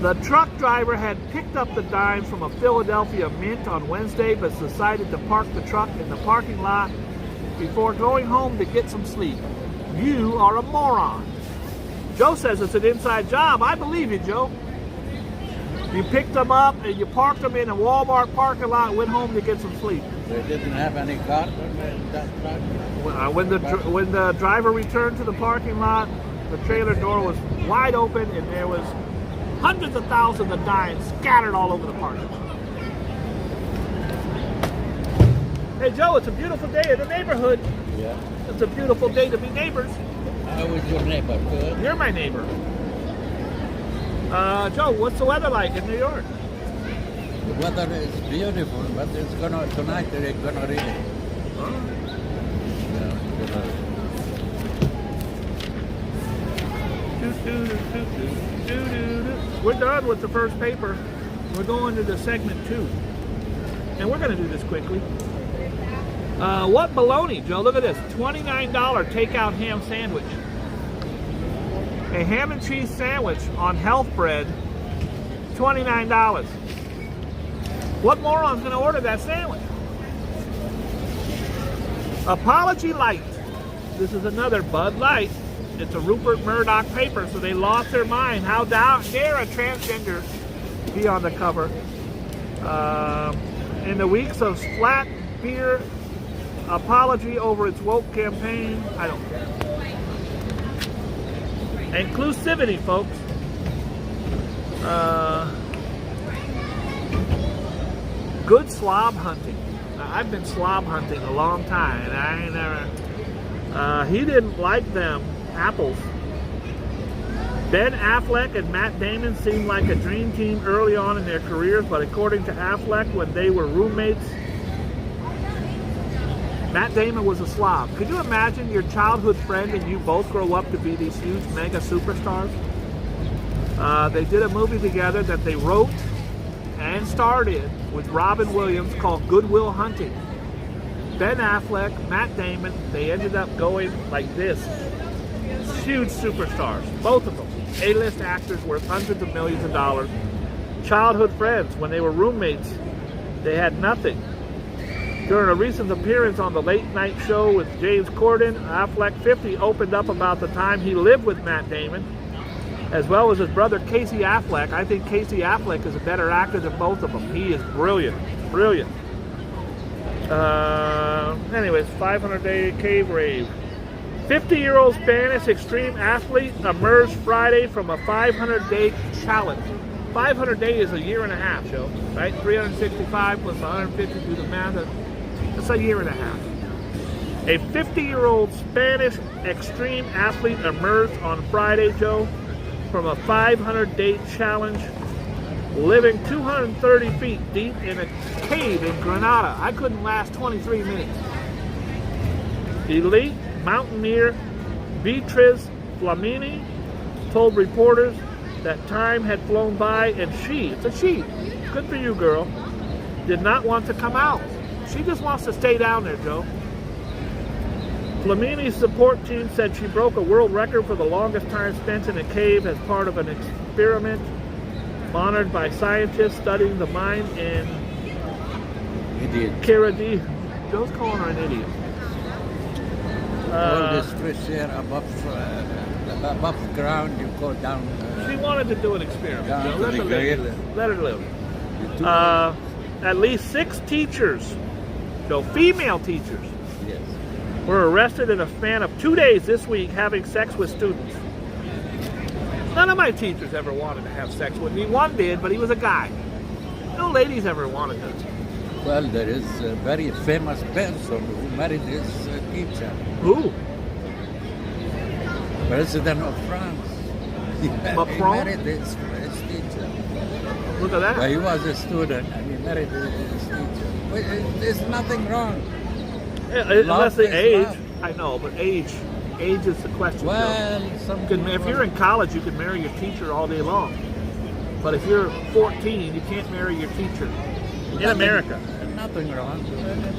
The truck driver had picked up the dimes from a Philadelphia mint on Wednesday, but decided to park the truck in the parking lot before going home to get some sleep. You are a moron. Joe says it's an inside job. I believe you, Joe. You picked them up and you parked them in a Walmart parking lot and went home to get some sleep. They didn't have any car when that truck? When the driver returned to the parking lot, the trailer door was wide open and there was hundreds of thousands of dimes scattered all over the parking lot. Hey Joe, it's a beautiful day in the neighborhood. Yeah. It's a beautiful day to be neighbors. How is your neighbor? Good? You're my neighbor. Joe, what's the weather like in New York? The weather is beautiful, but tonight it's gonna rain. Huh? We're done with the first paper. We're going to the segment 2. And we're going to do this quickly. What baloney, Joe? Look at this. $29 takeout ham sandwich. A ham and cheese sandwich on health bread, $29. What moron's going to order that sandwich? Apology Light. This is another Bud Light. It's a Rupert Murdoch paper, so they lost their mind. How dare a transgender be on the cover? In the weeks of flat beer apology over its woke campaign, I don't care. Inclusivity, folks. Good slob hunting. Now, I've been slob hunting a long time, and I ain't never. He didn't like them apples. Ben Affleck and Matt Damon seemed like a dream team early on in their careers, but according to Affleck, when they were roommates, Matt Damon was a slob. Could you imagine your childhood friend and you both grow up to be these huge mega superstars? They did a movie together that they wrote and starred in with Robin Williams called Good Will Hunting. Ben Affleck, Matt Damon, they ended up going like this. Huge superstars, both of them. A-list actors worth hundreds of millions of dollars. Childhood friends. When they were roommates, they had nothing. During a recent appearance on the Late Night Show with James Corden, Affleck 50 opened up about the time he lived with Matt Damon, as well as his brother Casey Affleck. I think Casey Affleck is a better actor than both of them. He is brilliant, brilliant. Anyways, 500-day cave rave. 50-year-old Spanish extreme athlete emerged Friday from a 500-day challenge. 500 days is a year and a half, Joe. Right? 365 plus 150, do the math. It's a year and a half. A 50-year-old Spanish extreme athlete emerged on Friday, Joe, from a 500-day challenge, living 230 feet deep in a cave in Granada. I couldn't last 23 minutes. Elite mountaineer Beatriz Flamini told reporters that time had flown by and it's a she, good for you, girl, did not want to come out. She just wants to stay down there, Joe. Flamini's support team said she broke a world record for the longest time spent in a cave as part of an experiment monitored by scientists studying the mind in Kiradi. Joe's calling her an idiot. All this fresh air above ground, you go down. She wanted to do an experiment. Down Joe. to the grave. Let her live. At least 6 teachers, no, female teachers, Yes. were arrested in a span of 2 days this week having sex with students. None of my teachers ever wanted to have sex with me. One did, but he was a guy. No ladies ever wanted to. Well, there is a very famous person who married his teacher, Who? President of France. He Macron? married his teacher. Look at that. Well, he was a student and he married his teacher. But there's nothing wrong. Yeah, unless the is age. love. I know, but age is the question. Well, some If you're in college, you can marry your teacher all day long. But if you're 14, you can't marry your teacher. In America. Nothing wrong.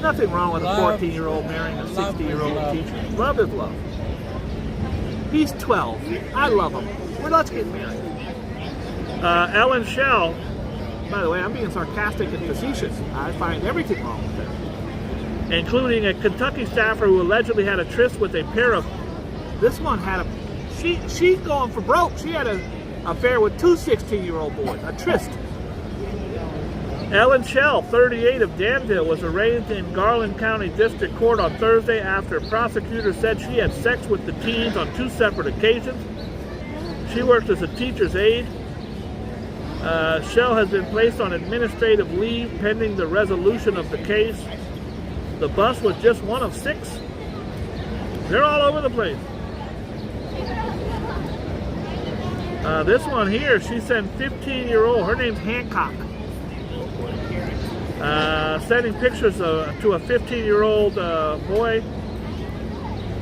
Nothing wrong with a Love- 14-year-old marrying a love is 60-year-old love. teacher. Love is love. He's 12. I love him. Well, let's get married. Ellen Shell, by the way, I'm being sarcastic and facetious. I find everything wrong with that. Including a Kentucky staffer who allegedly had a tryst with a pair of... This one had a... She's going for broke. She had an affair with 2 16-year-old boys. A tryst. Ellen Shell, 38, of Danville, was arraigned in Garland County District Court on Thursday after prosecutors said she had sex with the teens on 2 separate occasions. She worked as a teacher's aide. Shell has been placed on administrative leave pending the resolution of the case. The bus was just one of 6. They're all over the place. This one here, she sent 15-year-old, her name's Hancock. Sending pictures to a 15-year-old boy.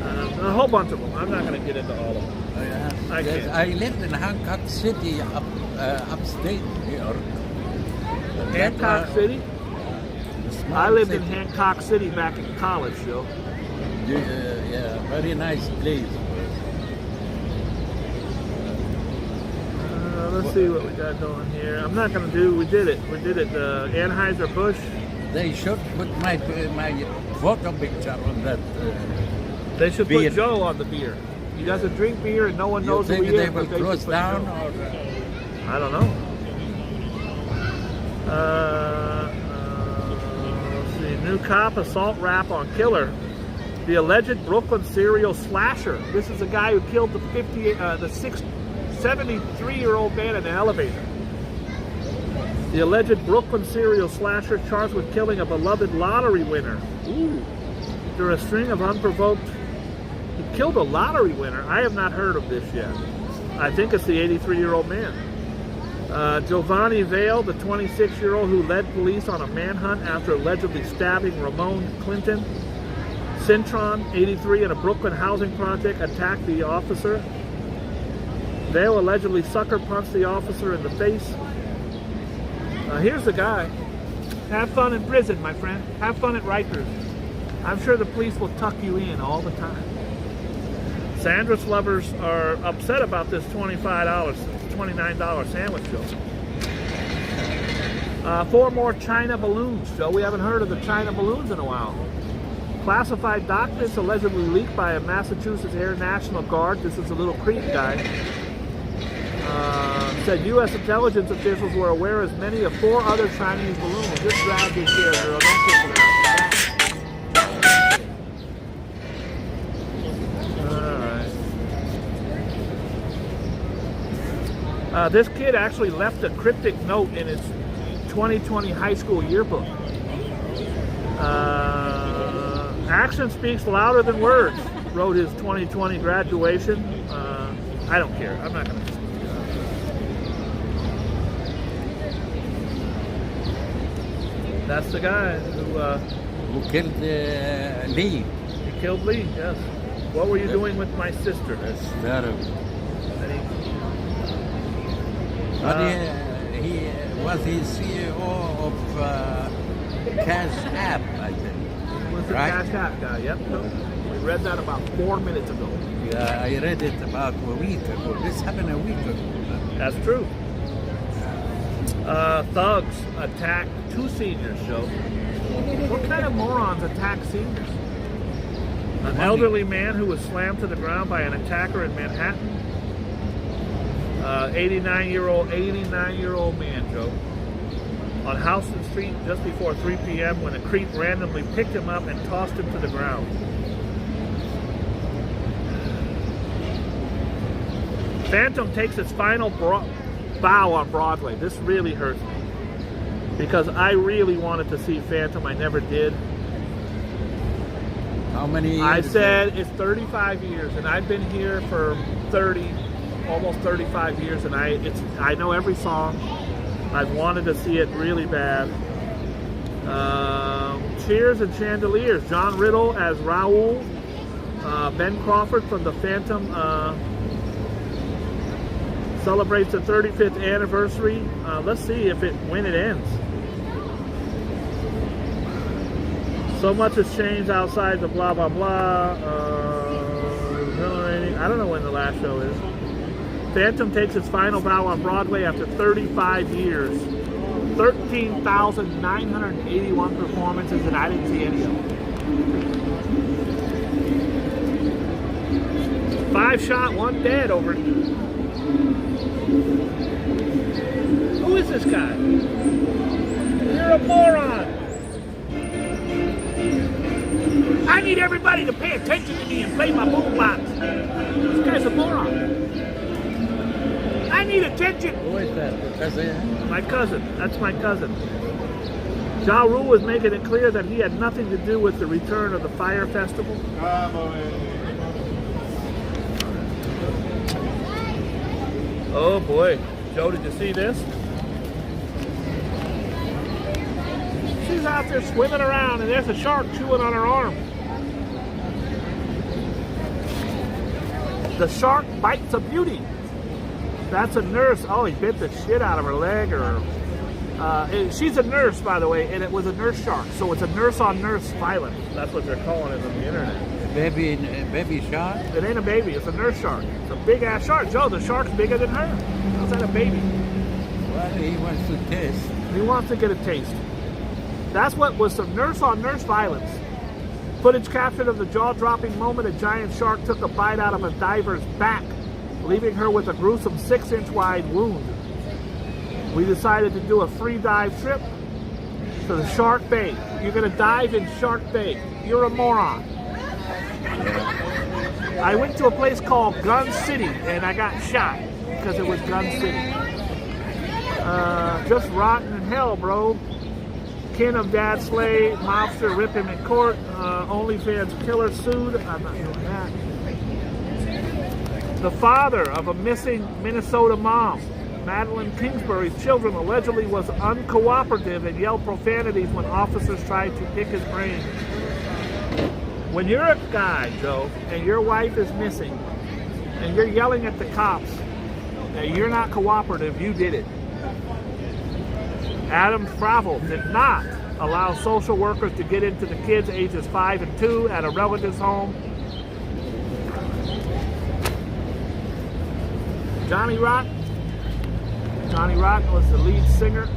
A whole bunch of them. I'm not going to get into all of them. Oh, yeah. I Yes, can't. I lived in Hancock City, upstate New York. Hancock City? Small I lived in city. Hancock City back in college, Joe. Yeah, very nice place. Let's see what we got going here. I'm not going to do, we did it. Anheuser-Busch. They should put my photo picture on that. They should Beer. put Joe on the beer. He doesn't drink beer and no one You knows who think he they is. will but they close should put down Joe. or? I don't know. Let's see. New cop assault rap on killer. The alleged Brooklyn serial slasher. This is a guy who killed the 73-year-old man in an elevator. The alleged Brooklyn serial slasher charged with killing a beloved lottery winner. Ooh. After a string of unprovoked... He killed a lottery winner. I have not heard of this yet. I think it's the 83-year-old man. Giovanni Vale, the 26-year-old who led police on a manhunt after allegedly stabbing Ramon Clinton. Cintron, 83, in a Brooklyn housing project, attacked the officer. Vale allegedly sucker punched the officer in the face. Here's the guy. Have fun in prison, my friend. Have fun at Rikers. I'm sure the police will tuck you in all the time. Sandwich lovers are upset about this $29 sandwich, Joe. 4 more China balloons, Joe. We haven't heard of the China balloons in a while. Classified documents allegedly leaked by a Massachusetts Air National Guard. This is a little creep guy. Said U.S. intelligence officials were aware as many of 4 other Chinese balloons. Just grab this here, girl. Don't kick it out. This kid actually left a cryptic note in his 2020 high school yearbook. Action speaks louder than words, wrote his 2020 graduation. I don't care. I'm not going to. That's the guy who killed Lee. He killed Lee, yes. What were you doing with my sister? That's terrible. And But he was the CEO of Cash App, I think. He was the right? Cash App guy, yep. We read that about 4 minutes ago. Yeah, I read it about a week ago. This happened a week ago. That's true. Thugs attacked 2 seniors, Joe. What kind of morons attack seniors? An elderly man who was slammed to the ground by an attacker in Manhattan. 89-year-old man, Joe. On Houston Street just before 3 p.m. when a creep randomly picked him up and tossed him to the ground. Phantom takes its final bow on Broadway. This really hurts me because I really wanted to see Phantom. I never did. How many years? I said it's 35 years, and I've been here for 30, almost 35 years, and I know every song. I've wanted to see it really bad. Cheers and Chandeliers. John Riddle as Raoul. Ben Crawford from the Phantom celebrates the 35th anniversary. Let's see when it ends. So much has changed outside the blah blah blah. I don't know when the last show is. Phantom takes its final bow on Broadway after 35 years. 13,981 performances, and I didn't see any of them. 5 shot, 1 dead over. Who is this guy? You're a moron. I need everybody to pay attention to me and play my boombox. This guy's a moron. I need attention. Who is that? My cousin. That's my cousin. Ja Rule was making it clear that he had nothing to do with the return of the Fire Festival. Oh boy. Joe, did you see this? She's out there swimming around and there's a shark chewing on her arm. The shark bites a beauty. That's a nurse. Oh, he bit the shit out of her leg. She's a nurse, by the way, and it was a nurse shark. So it's a nurse-on-nurse violence. That's what they're calling it on the internet. Baby shark? It ain't a baby. It's a nurse shark. It's a big-ass shark. Joe, the shark's bigger than her. How's that a baby? Well, he wants to taste. He wants to get a taste. That's what was some nurse-on-nurse violence. Footage captured of the jaw-dropping moment a giant shark took a bite out of a diver's back, leaving her with a gruesome 6-inch wide wound. We decided to do a free dive trip to the Shark Bay. You're going to dive in Shark Bay. You're a moron. I went to a place called Gun City and I got shot because it was Gun City. Just rotten in hell, bro. Kin of Dad Slay, mobster rip him in court. OnlyFans killer sued. I'm not doing that. The father of a missing Minnesota mom, Madeline Kingsbury's children, allegedly was uncooperative and yelled profanities when officers tried to pick his brain. When you're a guy, Joe, and your wife is missing, and you're yelling at the cops that you're not cooperative, you did it. Adam Fravel did not allow social workers to get into the kids ages 5 and 2 at a relative's home. Johnny Rotten was the lead singer,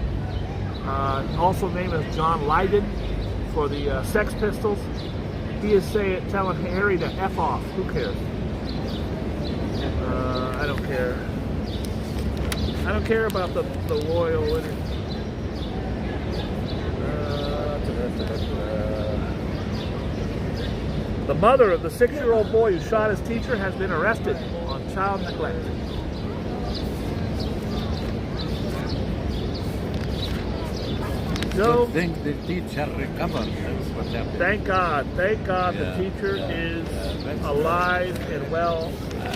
also named as John Lydon for the Sex Pistols. He is telling Harry to F off. Who cares? I don't care. I don't care about the loyal winner. The mother of the 6-year-old boy who shot his teacher has been arrested on child neglect. Joe, Good thing the teacher recovered. That's what happened. thank God Yeah, the teacher yeah, is that's- alive and well.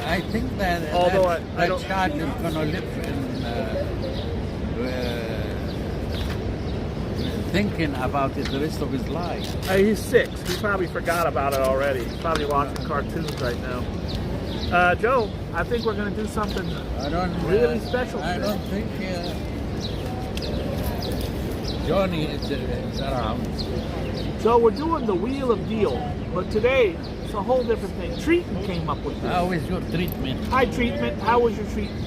I think that Although that, I that don't- child is going to live in thinking about it the rest of his life. He's 6. He probably forgot about it already. He's probably watching cartoons right now. Joe, I think we're going to do something I don't really special I today. don't think Johnny is around. So we're doing the Wheel of Deal, but today it's a whole different thing. Treatment came up with this. How is your treatment? Hi, Treatment. How was your treatment?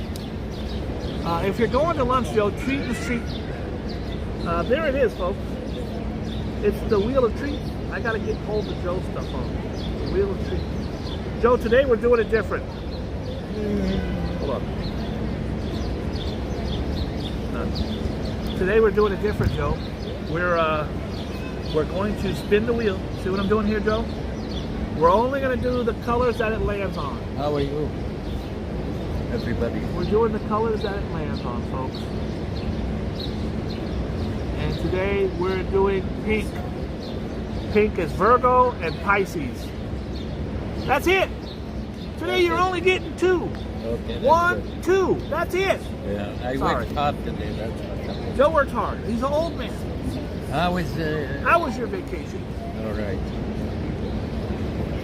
If you're going to lunch, Joe, Treatment's treatment. There it is, folks. It's the Wheel of Treatment. I got to get hold of Joe's stuff on the Wheel of Treatment. Joe, today we're doing it different. Hold on. Today we're doing it different, Joe. We're going to spin the wheel. See what I'm doing here, Joe? We're only going to do the colors that it lands on. How are you? Everybody. We're doing the colors that it lands on, folks. And today we're doing pink. Pink is Virgo and Pisces. That's it. Today you're only getting 2. Okay. that's 1, good. 2. That's it. Yeah, I Sorry. worked hard today. That's what happened. Joe worked hard. He's an old man. How is How was your vacation? all right?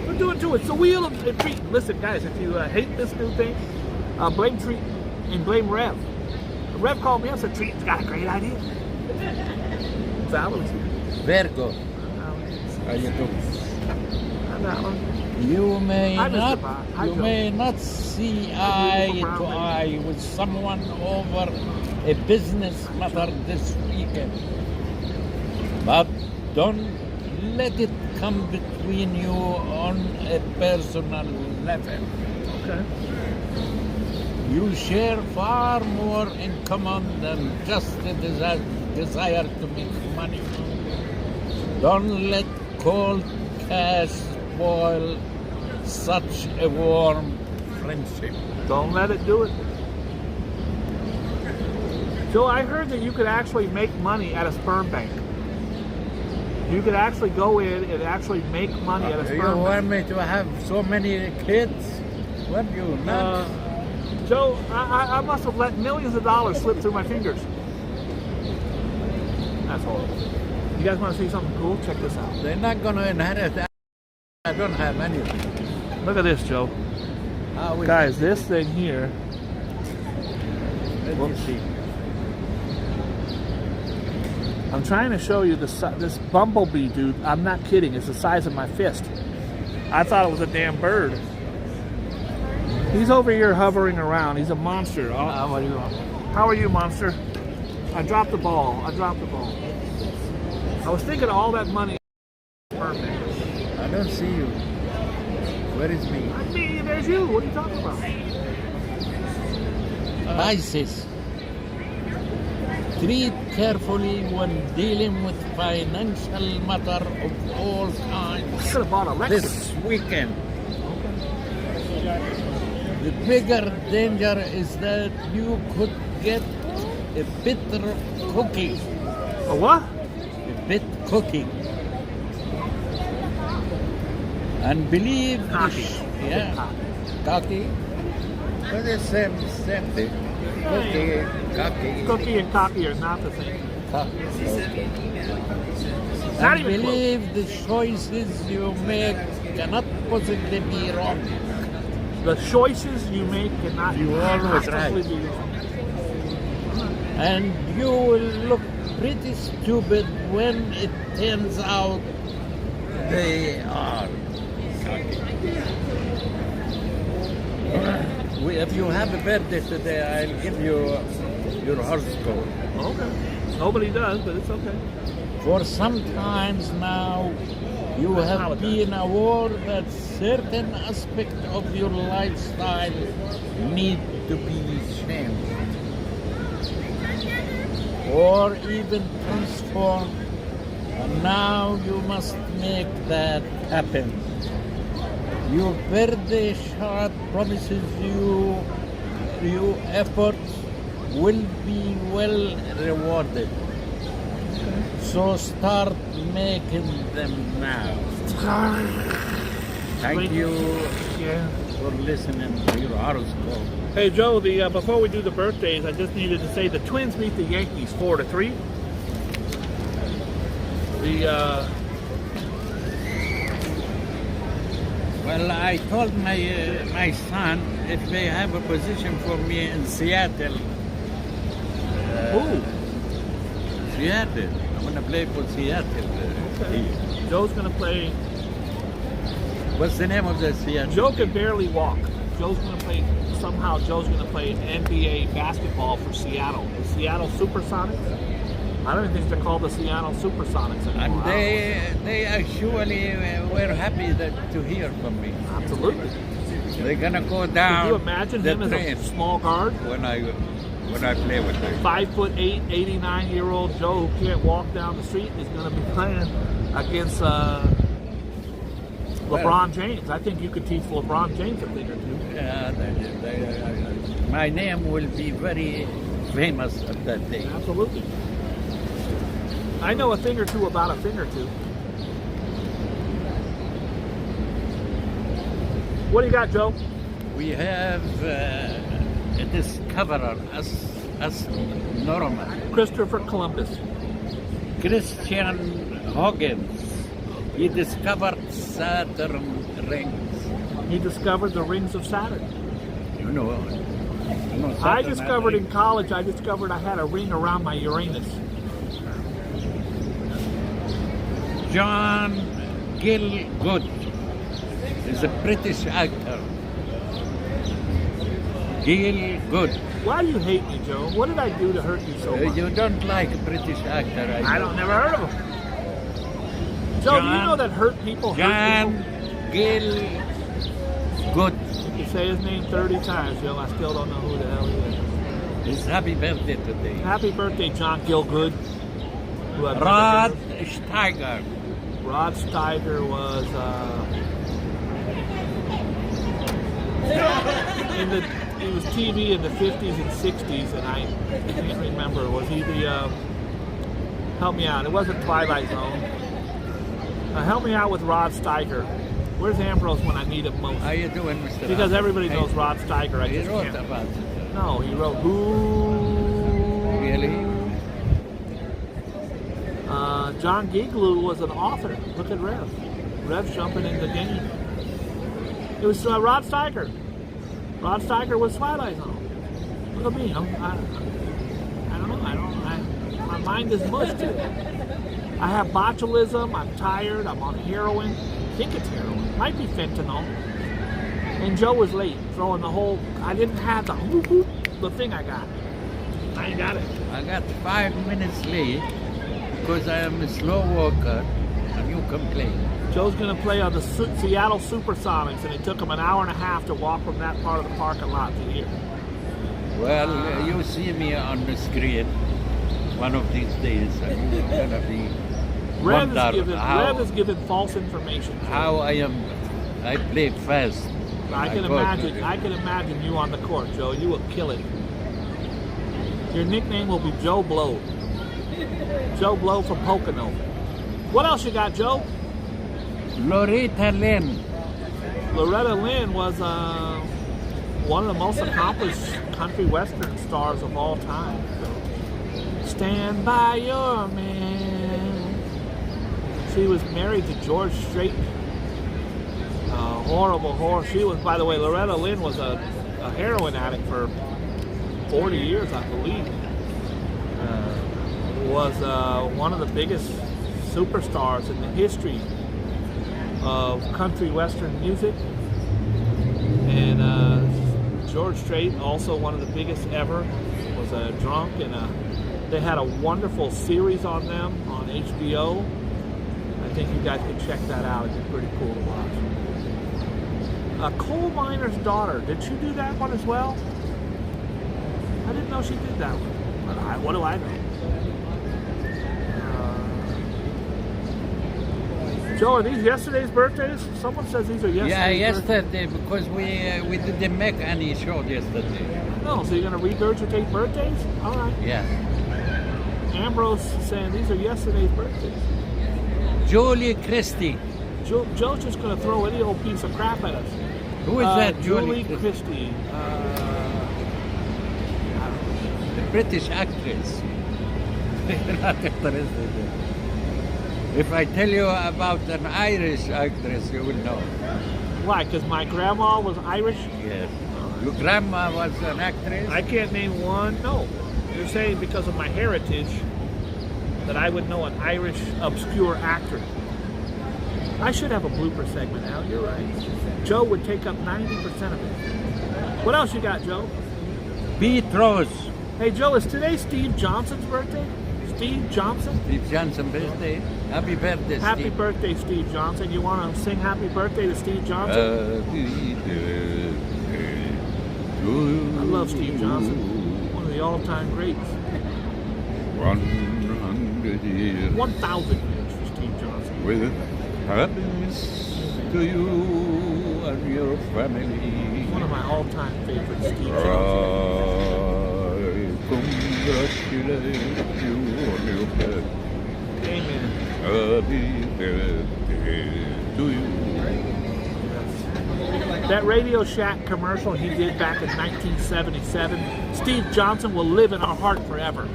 We're doing too. It's the Wheel of Treat. Listen, guys, if you hate this new thing, blame Treat and blame Rev. Rev called me up and said, Treat's got a great idea. So I was Virgo. How you doing? You may Hi, Mr. not Bob. Hi, you Joe. may not see eye beautiful to brown eye with someone over a business matter this weekend. But don't let it come between you on a personal level. Okay. You share far more in common than just a desire to make money. Don't let cold cash spoil such a warm friendship. Don't let it do it. Joe, I heard that you could actually make money at a sperm bank. You could actually go in and actually make money at a You sperm want bank. me to have so many kids? What you nuts? Joe, I must have let millions of dollars slip through my fingers. That's horrible. You guys want to see something cool? Check this out. They're not going to inherit that. I don't have anything. Look at this, Joe. How is Guys, this thing here. Let me see. I'm trying to show you this bumblebee, dude. I'm not kidding. It's the size of my fist. I thought it was a damn bird. He's over here hovering around. He's a monster. How are you? How are you, monster? I dropped the ball. I was thinking of all that money. Perfect. I don't see you. Where is me? Me, there's you. What are you talking about? Pisces. Treat carefully when dealing with financial matter of all kinds. Should have bought a Lexus. This weekend. The bigger danger is that you could get a bitter cookie. A what? A bit cookie. And believe Cocky. yeah, cocky. But the same thing. Cookie, cocky. Cookie and cocky are not the same. Cocky. Not And even close. believe the choices you make cannot possibly be wrong. The choices you make cannot You always possibly right. be wrong. And you will look pretty stupid when it turns out they are. If you have a birthday today, I'll give you your horoscope. Okay. Nobody does, but it's okay. For some times now, you have been aware that certain aspects of your lifestyle need to be changed or even transformed. And now you must make that happen. Your birthday chart promises you efforts will be well rewarded. So start making them now. Thank you Yeah. for listening to your horoscope. Hey Joe, before we do the birthdays, I just needed to say the Twins beat the Yankees 4-3. Well, I told my son if they have a position for me in Seattle. Ooh. Seattle. I'm gonna play for Seattle. Okay. Joe's gonna play. What's the name of the Seattle? Joe can barely walk. Joe's gonna play. Somehow Joe's gonna play NBA basketball for Seattle. The Seattle Supersonics. I don't even think they're called the Seattle Supersonics anymore. And they actually were happy to hear from me. Absolutely. They're gonna go down. Could you imagine the him as train a small guard? when I play with them. 5'8", 89-year-old Joe who can't walk down the street is going to be playing against LeBron James. I think you could teach LeBron James a thing or two. Yeah, my name will be very famous at that day. Absolutely. I know a thing or two about a thing or two. What do you got, Joe? We have a discoverer, astronomer, Christopher Columbus. Christian Huygens. He discovered Saturn rings. He discovered the rings of Saturn. You know I Saturn discovered has in college, I had a ring around my Uranus. John Gielgud is a British actor. Gielgud. Why do you hate me, Joe? What did I do to hurt you so much? You don't like a British actor, I don't never heard of him. Joe, do you know that hurt people hurt John people? Gielgud. You say his name 30 times, Joe. I still don't know who the hell he is. It's happy birthday today. Happy birthday, John Gielgud. who I've never Rod heard of. Steiger. Rod Steiger was he was TV in the 50s and 60s, and I can't remember. Was he the help me out? It wasn't Twilight Zone. Help me out with Rod Steiger. Where's Ambrose when I need him most? How you doing, Mr. Because Allen? everybody knows Rod Steiger. I He just wrote can't. about it. No, he wrote Who. Really? John Gielgud was an author. Look at Rev. Rev's jumping in the game. It was Rod Steiger. Rod Steiger was Twilight Zone. Look at me. I don't know. My mind is mush too. I have botulism. I'm tired. I'm on heroin. I think it's heroin. Might be fentanyl. And Joe was late, throwing the whole. I didn't have the thing I got. I ain't got it. I got 5 minutes late because I am a slow walker and you complain. Joe's going to play on the Seattle Supersonics, and it took him an hour and a half to walk from that part of the parking lot to here. Well, you see me on the screen one of these days and you're going to be Rev wonder is giving false information. how I play fast. I can go imagine. to- I can imagine you on the court, Joe. You will kill it. Your nickname will be Joe Blow. Joe Blow from Pocono. What else you got, Joe? Loretta Lynn. Loretta Lynn was one of the most accomplished country western stars of all time. Stand by your man. She was married to George Strait. Horrible. She was, by the way, Loretta Lynn was a heroin addict for 40 years, I believe. Was one of the biggest superstars in the history of country western music. And George Strait, also one of the biggest ever, was a drunk, and they had a wonderful series on them on HBO. I think you guys can check that out. It's pretty cool to watch. A coal miner's daughter. Did she do that one as well? I didn't know she did that one. But what do I know? Joe, are these yesterday's birthdays? Someone says these are yesterday's Yeah, birthdays. yesterday because we didn't make any show yesterday. No, so you're going to regurgitate birthdays? All right. Yeah. Ambrose saying these are yesterday's birthdays. Julie Christie. Joe's just going to throw any old piece of crap at us. Who is that, Julie Christie? The British actress. Not interested. If I tell you about an Irish actress, you will know. Why? Because my grandma was Irish? Yes. Your grandma was an actress? I can't name one. No. You're saying because of my heritage that I would know an Irish obscure actor. I should have a blooper segment, Al. You're right. Joe would take up 90% of it. What else you got, Joe? Beat Rose. Hey, Joe, is today Steve Johnson's birthday? Steve Johnson? Steve Johnson birthday. Happy birthday, Happy Steve. birthday, Steve Johnson. You want to sing happy birthday to Steve Johnson? Happy birthday to you. I love Steve Johnson. One of the all-time greats. 100 years 1,000 years for Steve Johnson. with happiness to you and your family. One of my all-time favorites, Steve Johnson. I congratulate you on your birthday. Amen. Happy birthday to you. That Radio Shack commercial he did back in 1977, Steve Johnson will live in our heart forever.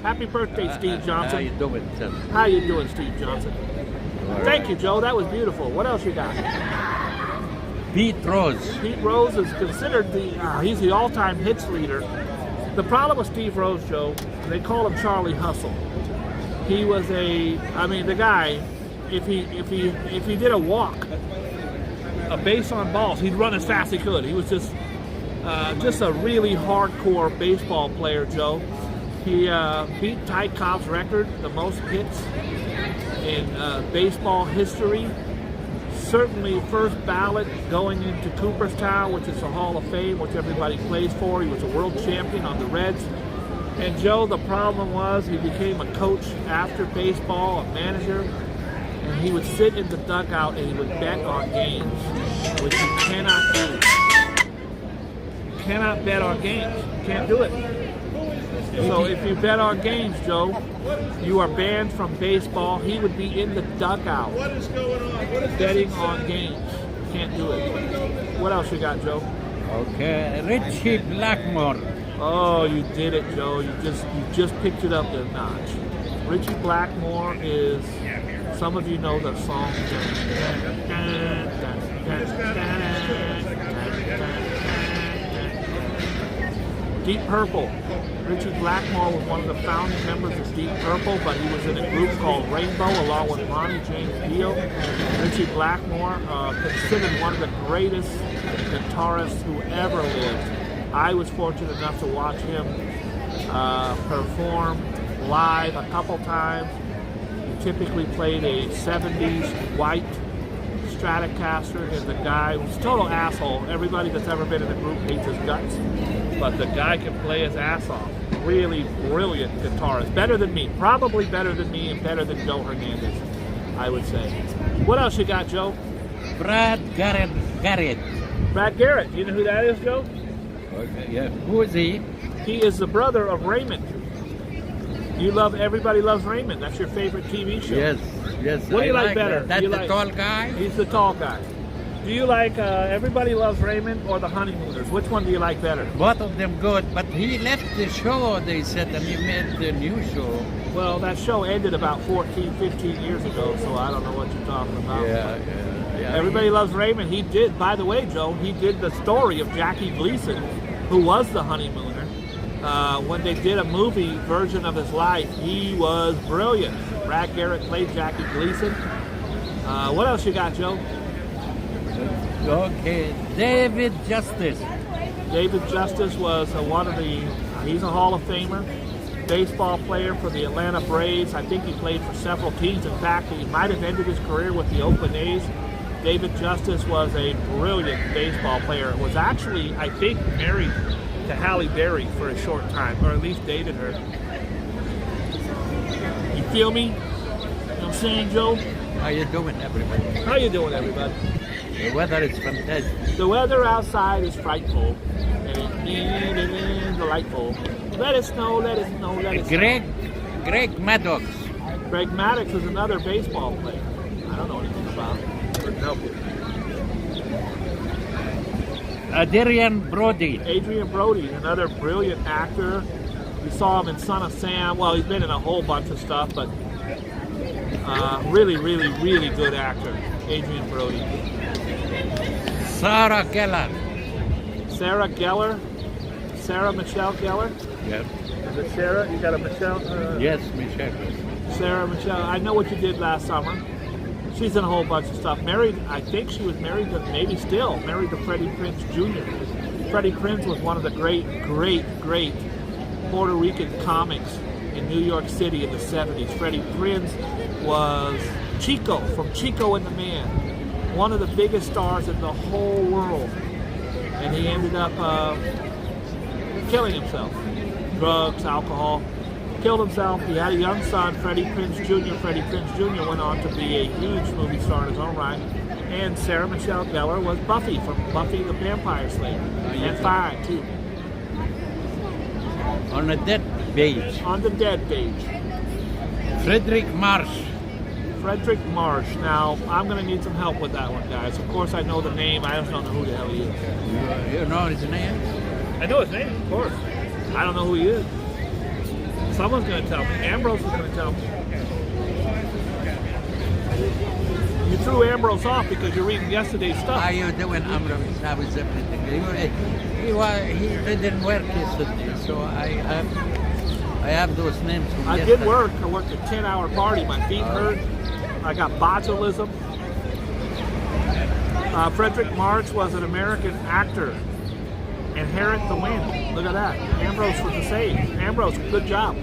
Happy birthday, Steve Johnson. How you doing, son? How you doing, Steve Johnson? Thank you, Joe. That was beautiful. What else you got? Pete Rose. Pete Rose is considered he's the all-time hits leader. The problem with Steve Rose, Joe, they call him Charlie Hustle. He was the guy, if he did a walk, a base on balls, he'd run as fast as he could. He was just a really hardcore baseball player, Joe. He beat Ty Cobb's record, the most hits in baseball history. Certainly first ballot going into Cooperstown, which is the Hall of Fame, which everybody plays for. He was a world champion on the Reds. And Joe, the problem was he became a coach after baseball, a manager, and he would sit in the dugout and he would bet on games, which you cannot do. You cannot bet on games. You can't do it. So if you bet on games, Joe, you are banned from baseball. He would be in the dugout betting on games. Can't do it. What else you got, Joe? Okay, Richie Blackmore. Oh, you did it, Joe. You just picked it up a notch. Richie Blackmore is, some of you know the song. Deep Purple. Richie Blackmore was one of the founding members of Deep Purple, but he was in a group called Rainbow along with Ronnie James Dio. Richie Blackmore, considered one of the greatest guitarists who ever lived. I was fortunate enough to watch him perform live a couple times. He typically played a 70s white Stratocaster, and the guy was a total asshole. Everybody that's ever been in a group hates his guts, but the guy can play his ass off. Really brilliant guitarist. Better than me. Probably better than me and better than Joe Hernandez, I would say. What else you got, Joe? Brad Garrett. Brad Garrett. You know who that is, Joe? Okay, yeah. Who is he? He is the brother of Raymond. You love Everybody Loves Raymond. That's your favorite TV show. Yes. What do you like better? That's the tall guy? He's the tall guy. Do you like Everybody Loves Raymond or The Honeymooners? Which one do you like better? Both of them good, but he left the show, they said, and he made the new show. Well, that show ended about 14, 15 years ago, so I don't know what you're talking about. Yeah. Everybody Loves Raymond. He did, by the way, Joe, he did the story of Jackie Gleason, who was the Honeymooner. When they did a movie version of his life, he was brilliant. Brad Garrett played Jackie Gleason. What else you got, Joe? Okay, David Justice. David Justice was he's a Hall of Famer, baseball player for the Atlanta Braves. I think he played for several teams. In fact, he might have ended his career with the Oakland A's. David Justice was a brilliant baseball player. Was actually, I think, married to Halle Berry for a short time, or at least dated her. You feel me? You know what I'm saying, Joe? How you doing, everybody? How you doing, everybody? The weather is fantastic. The weather outside is frightful, and it is delightful. Let us know, let us know, let us know. Greg Maddox. Greg Maddox is another baseball player. I don't know anything about him. Couldn't help you. Adrian Brody. Adrian Brody, another brilliant actor. We saw him in Son of Sam. Well, he's been in a whole bunch of stuff, but really, really, really good actor. Adrian Brody. Sarah Gellar. Sarah Gellar. Sarah Michelle Gellar. Yep. Is it Sarah? You got a Michelle? Yes, Michelle. Sarah Michelle. I know what you did last summer. She's in a whole bunch of stuff. Married, I think she was married to, maybe still, married to Freddie Prinze Jr. Freddie Prinze was one of the great Puerto Rican comics in New York City in the 70s. Freddie Prinze was Chico from Chico and the Man, one of the biggest stars in the whole world. And he ended up killing himself. Drugs, alcohol. Killed himself. He had a young son, Freddie Prinze Jr. Freddie Prinze Jr. went on to be a huge movie star in his own right. And Sarah Michelle Gellar was Buffy from Buffy the Vampire Slayer. And fine, too. On the dead page. On the dead page. Frederick Marsh. Frederick Marsh. Now, I'm going to need some help with that one, guys. Of course, I know the name. I just don't know who the hell he is. You know his name? I know his name, of course. I don't know who he is. Someone's going to tell me. Ambrose is going to tell me. You threw Ambrose off because you're reading yesterday's stuff. How you doing, Ambrose? How is everything? He didn't work yesterday, so I have those names from I yesterday. did work. I worked a 10-hour party. My feet hurt. I got botulism. Frederick March was an American actor. Inherit the win. Look at that. Ambrose with the save. Ambrose, good job.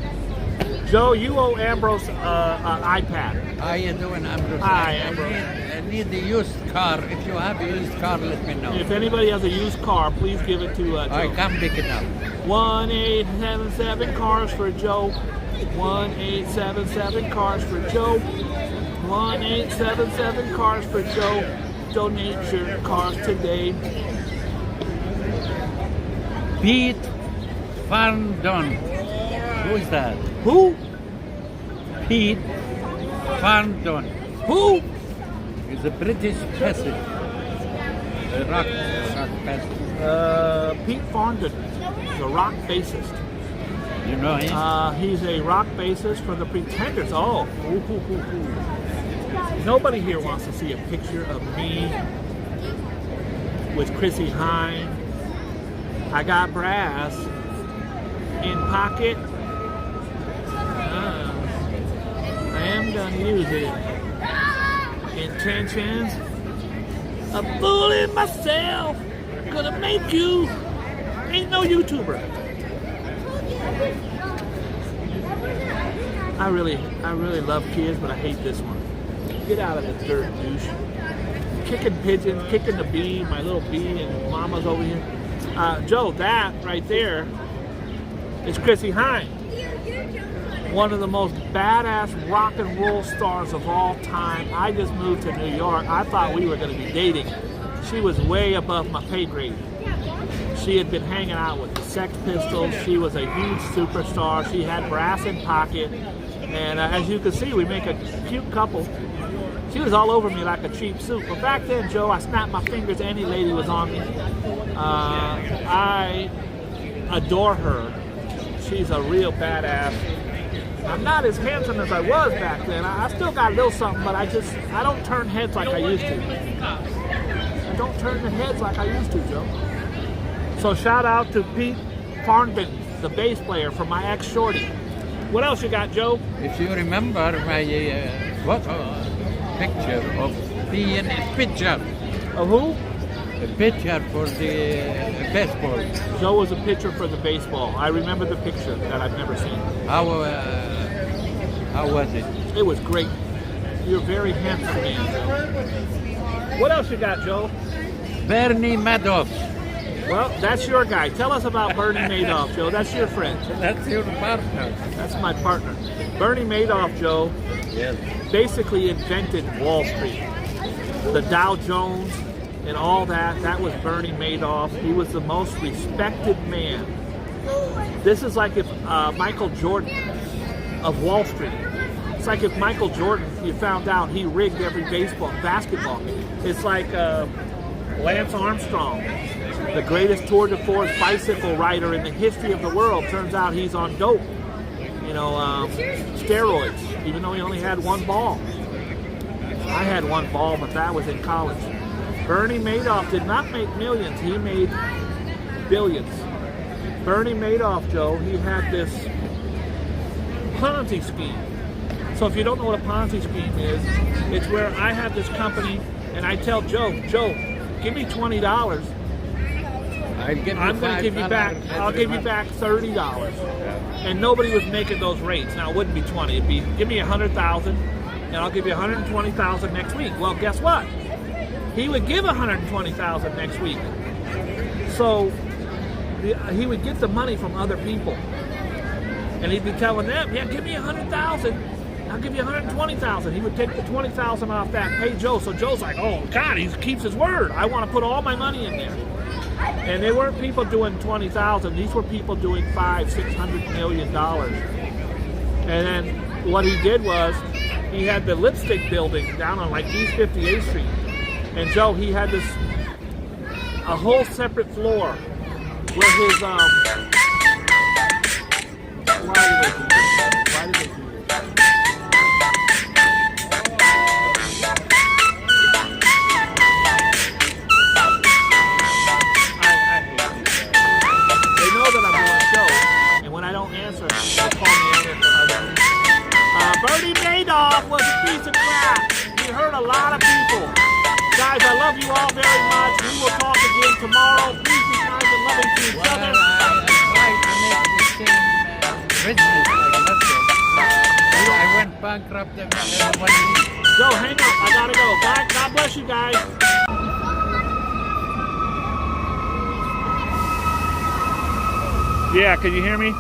Joe, you owe Ambrose an iPad. How you doing, Ambrose? Hi, Ambrose. I need the used car. If you have a used car, let me know. If anybody has a used car, please give it to Joe. I can pick it up. 1-877 cars for Joe. 1-877 cars for Joe. 1-877 cars for Joe. Donate your cars today. Pete Van Don. Who is that? Who? Pete Van Don. Who? He's a British peasant. A rock peasant. Pete Farndon. He's a rock bassist. You know him? He's a rock bassist for the Pretenders. Oh. Nobody here wants to see a picture of me with Chrissy Hine. I got brass in pocket. I am gonna use it. Intentions of fooling myself. Gonna make you. Ain't no YouTuber. I really love kids, but I hate this one. Get out of the dirt, douche. Kicking pigeons, kicking the bee, my little bee, and mama's over here. Joe, that right there is Chrissy Hine. One of the most badass rock and roll stars of all time. I just moved to New York. I thought we were going to be dating. She was way above my pay grade. She had been hanging out with the Sex Pistols. She was a huge superstar. She had brass in pocket. And as you can see, we make a cute couple. She was all over me like a cheap suit. But back then, Joe, I snapped my fingers. Any lady was on me. I adore her. She's a real badass. I'm not as handsome as I was back then. I still got a little something, but I don't turn heads like I used to. I don't turn the heads like I used to, Joe. So shout out to Pete Farndon, the bass player from my ex-shorty. What else you got, Joe? If you remember my photo picture of me in a pitcher. Of who? A pitcher for the baseball. Joe was a pitcher for the baseball. I remember the picture that I've never seen. How was it? It was great. You're a very handsome man, Joe. What else you got, Joe? Bernie Madoff. Well, that's your guy. Tell us about Bernie Madoff, Joe. That's your friend. That's your partner. That's my partner. Bernie Madoff, Joe, Yes. basically invented Wall Street. The Dow Jones and all that, that was Bernie Madoff. He was the most respected man This is like if Michael Jordan of Wall Street. It's like if Michael Jordan, you found out he rigged every basketball. It's like Lance Armstrong, the greatest Tour de Force bicycle rider in the history of the world. Turns out he's on dope, steroids, even though he only had one ball. I had one ball, but that was in college. Bernie Madoff did not make millions, he made billions. Bernie Madoff, Joe, he had this Ponzi scheme. So if you don't know what a Ponzi scheme is, it's where I have this company and I tell Joe, give me $20. I'm going to give you back, I'll give you back $30. And nobody was making those rates. Now it wouldn't be 20, it'd be, give me 100,000 and I'll give you 120,000 next week. Well, guess what? He would give 120,000 next week. So he would get the money from other people. And he'd be telling them, yeah, give me 100,000. I'll give you 120,000. He would take the 20,000 off that, pay Joe. So Joe's like, oh God, he keeps his word. I want to put all my money in there. And they weren't people doing 20,000. These were people doing $500-600 million. And then what he did was, he had the lipstick building down on like East 58th Street. And Joe, he had this, a whole separate floor where his, why did they do this? I hate these guys. They know that I'm doing a show, and when I don't answer, they call me on it for other reasons. Bernie Madoff was a piece of crap. He hurt a lot of people. Guys, I love you all very much. We will talk again tomorrow. Please be kind and loving to each other. I tried to make the same business like that. I went bankrupt in 1 week. Joe, hang up. I gotta go. God bless you guys. Yeah, can you hear me?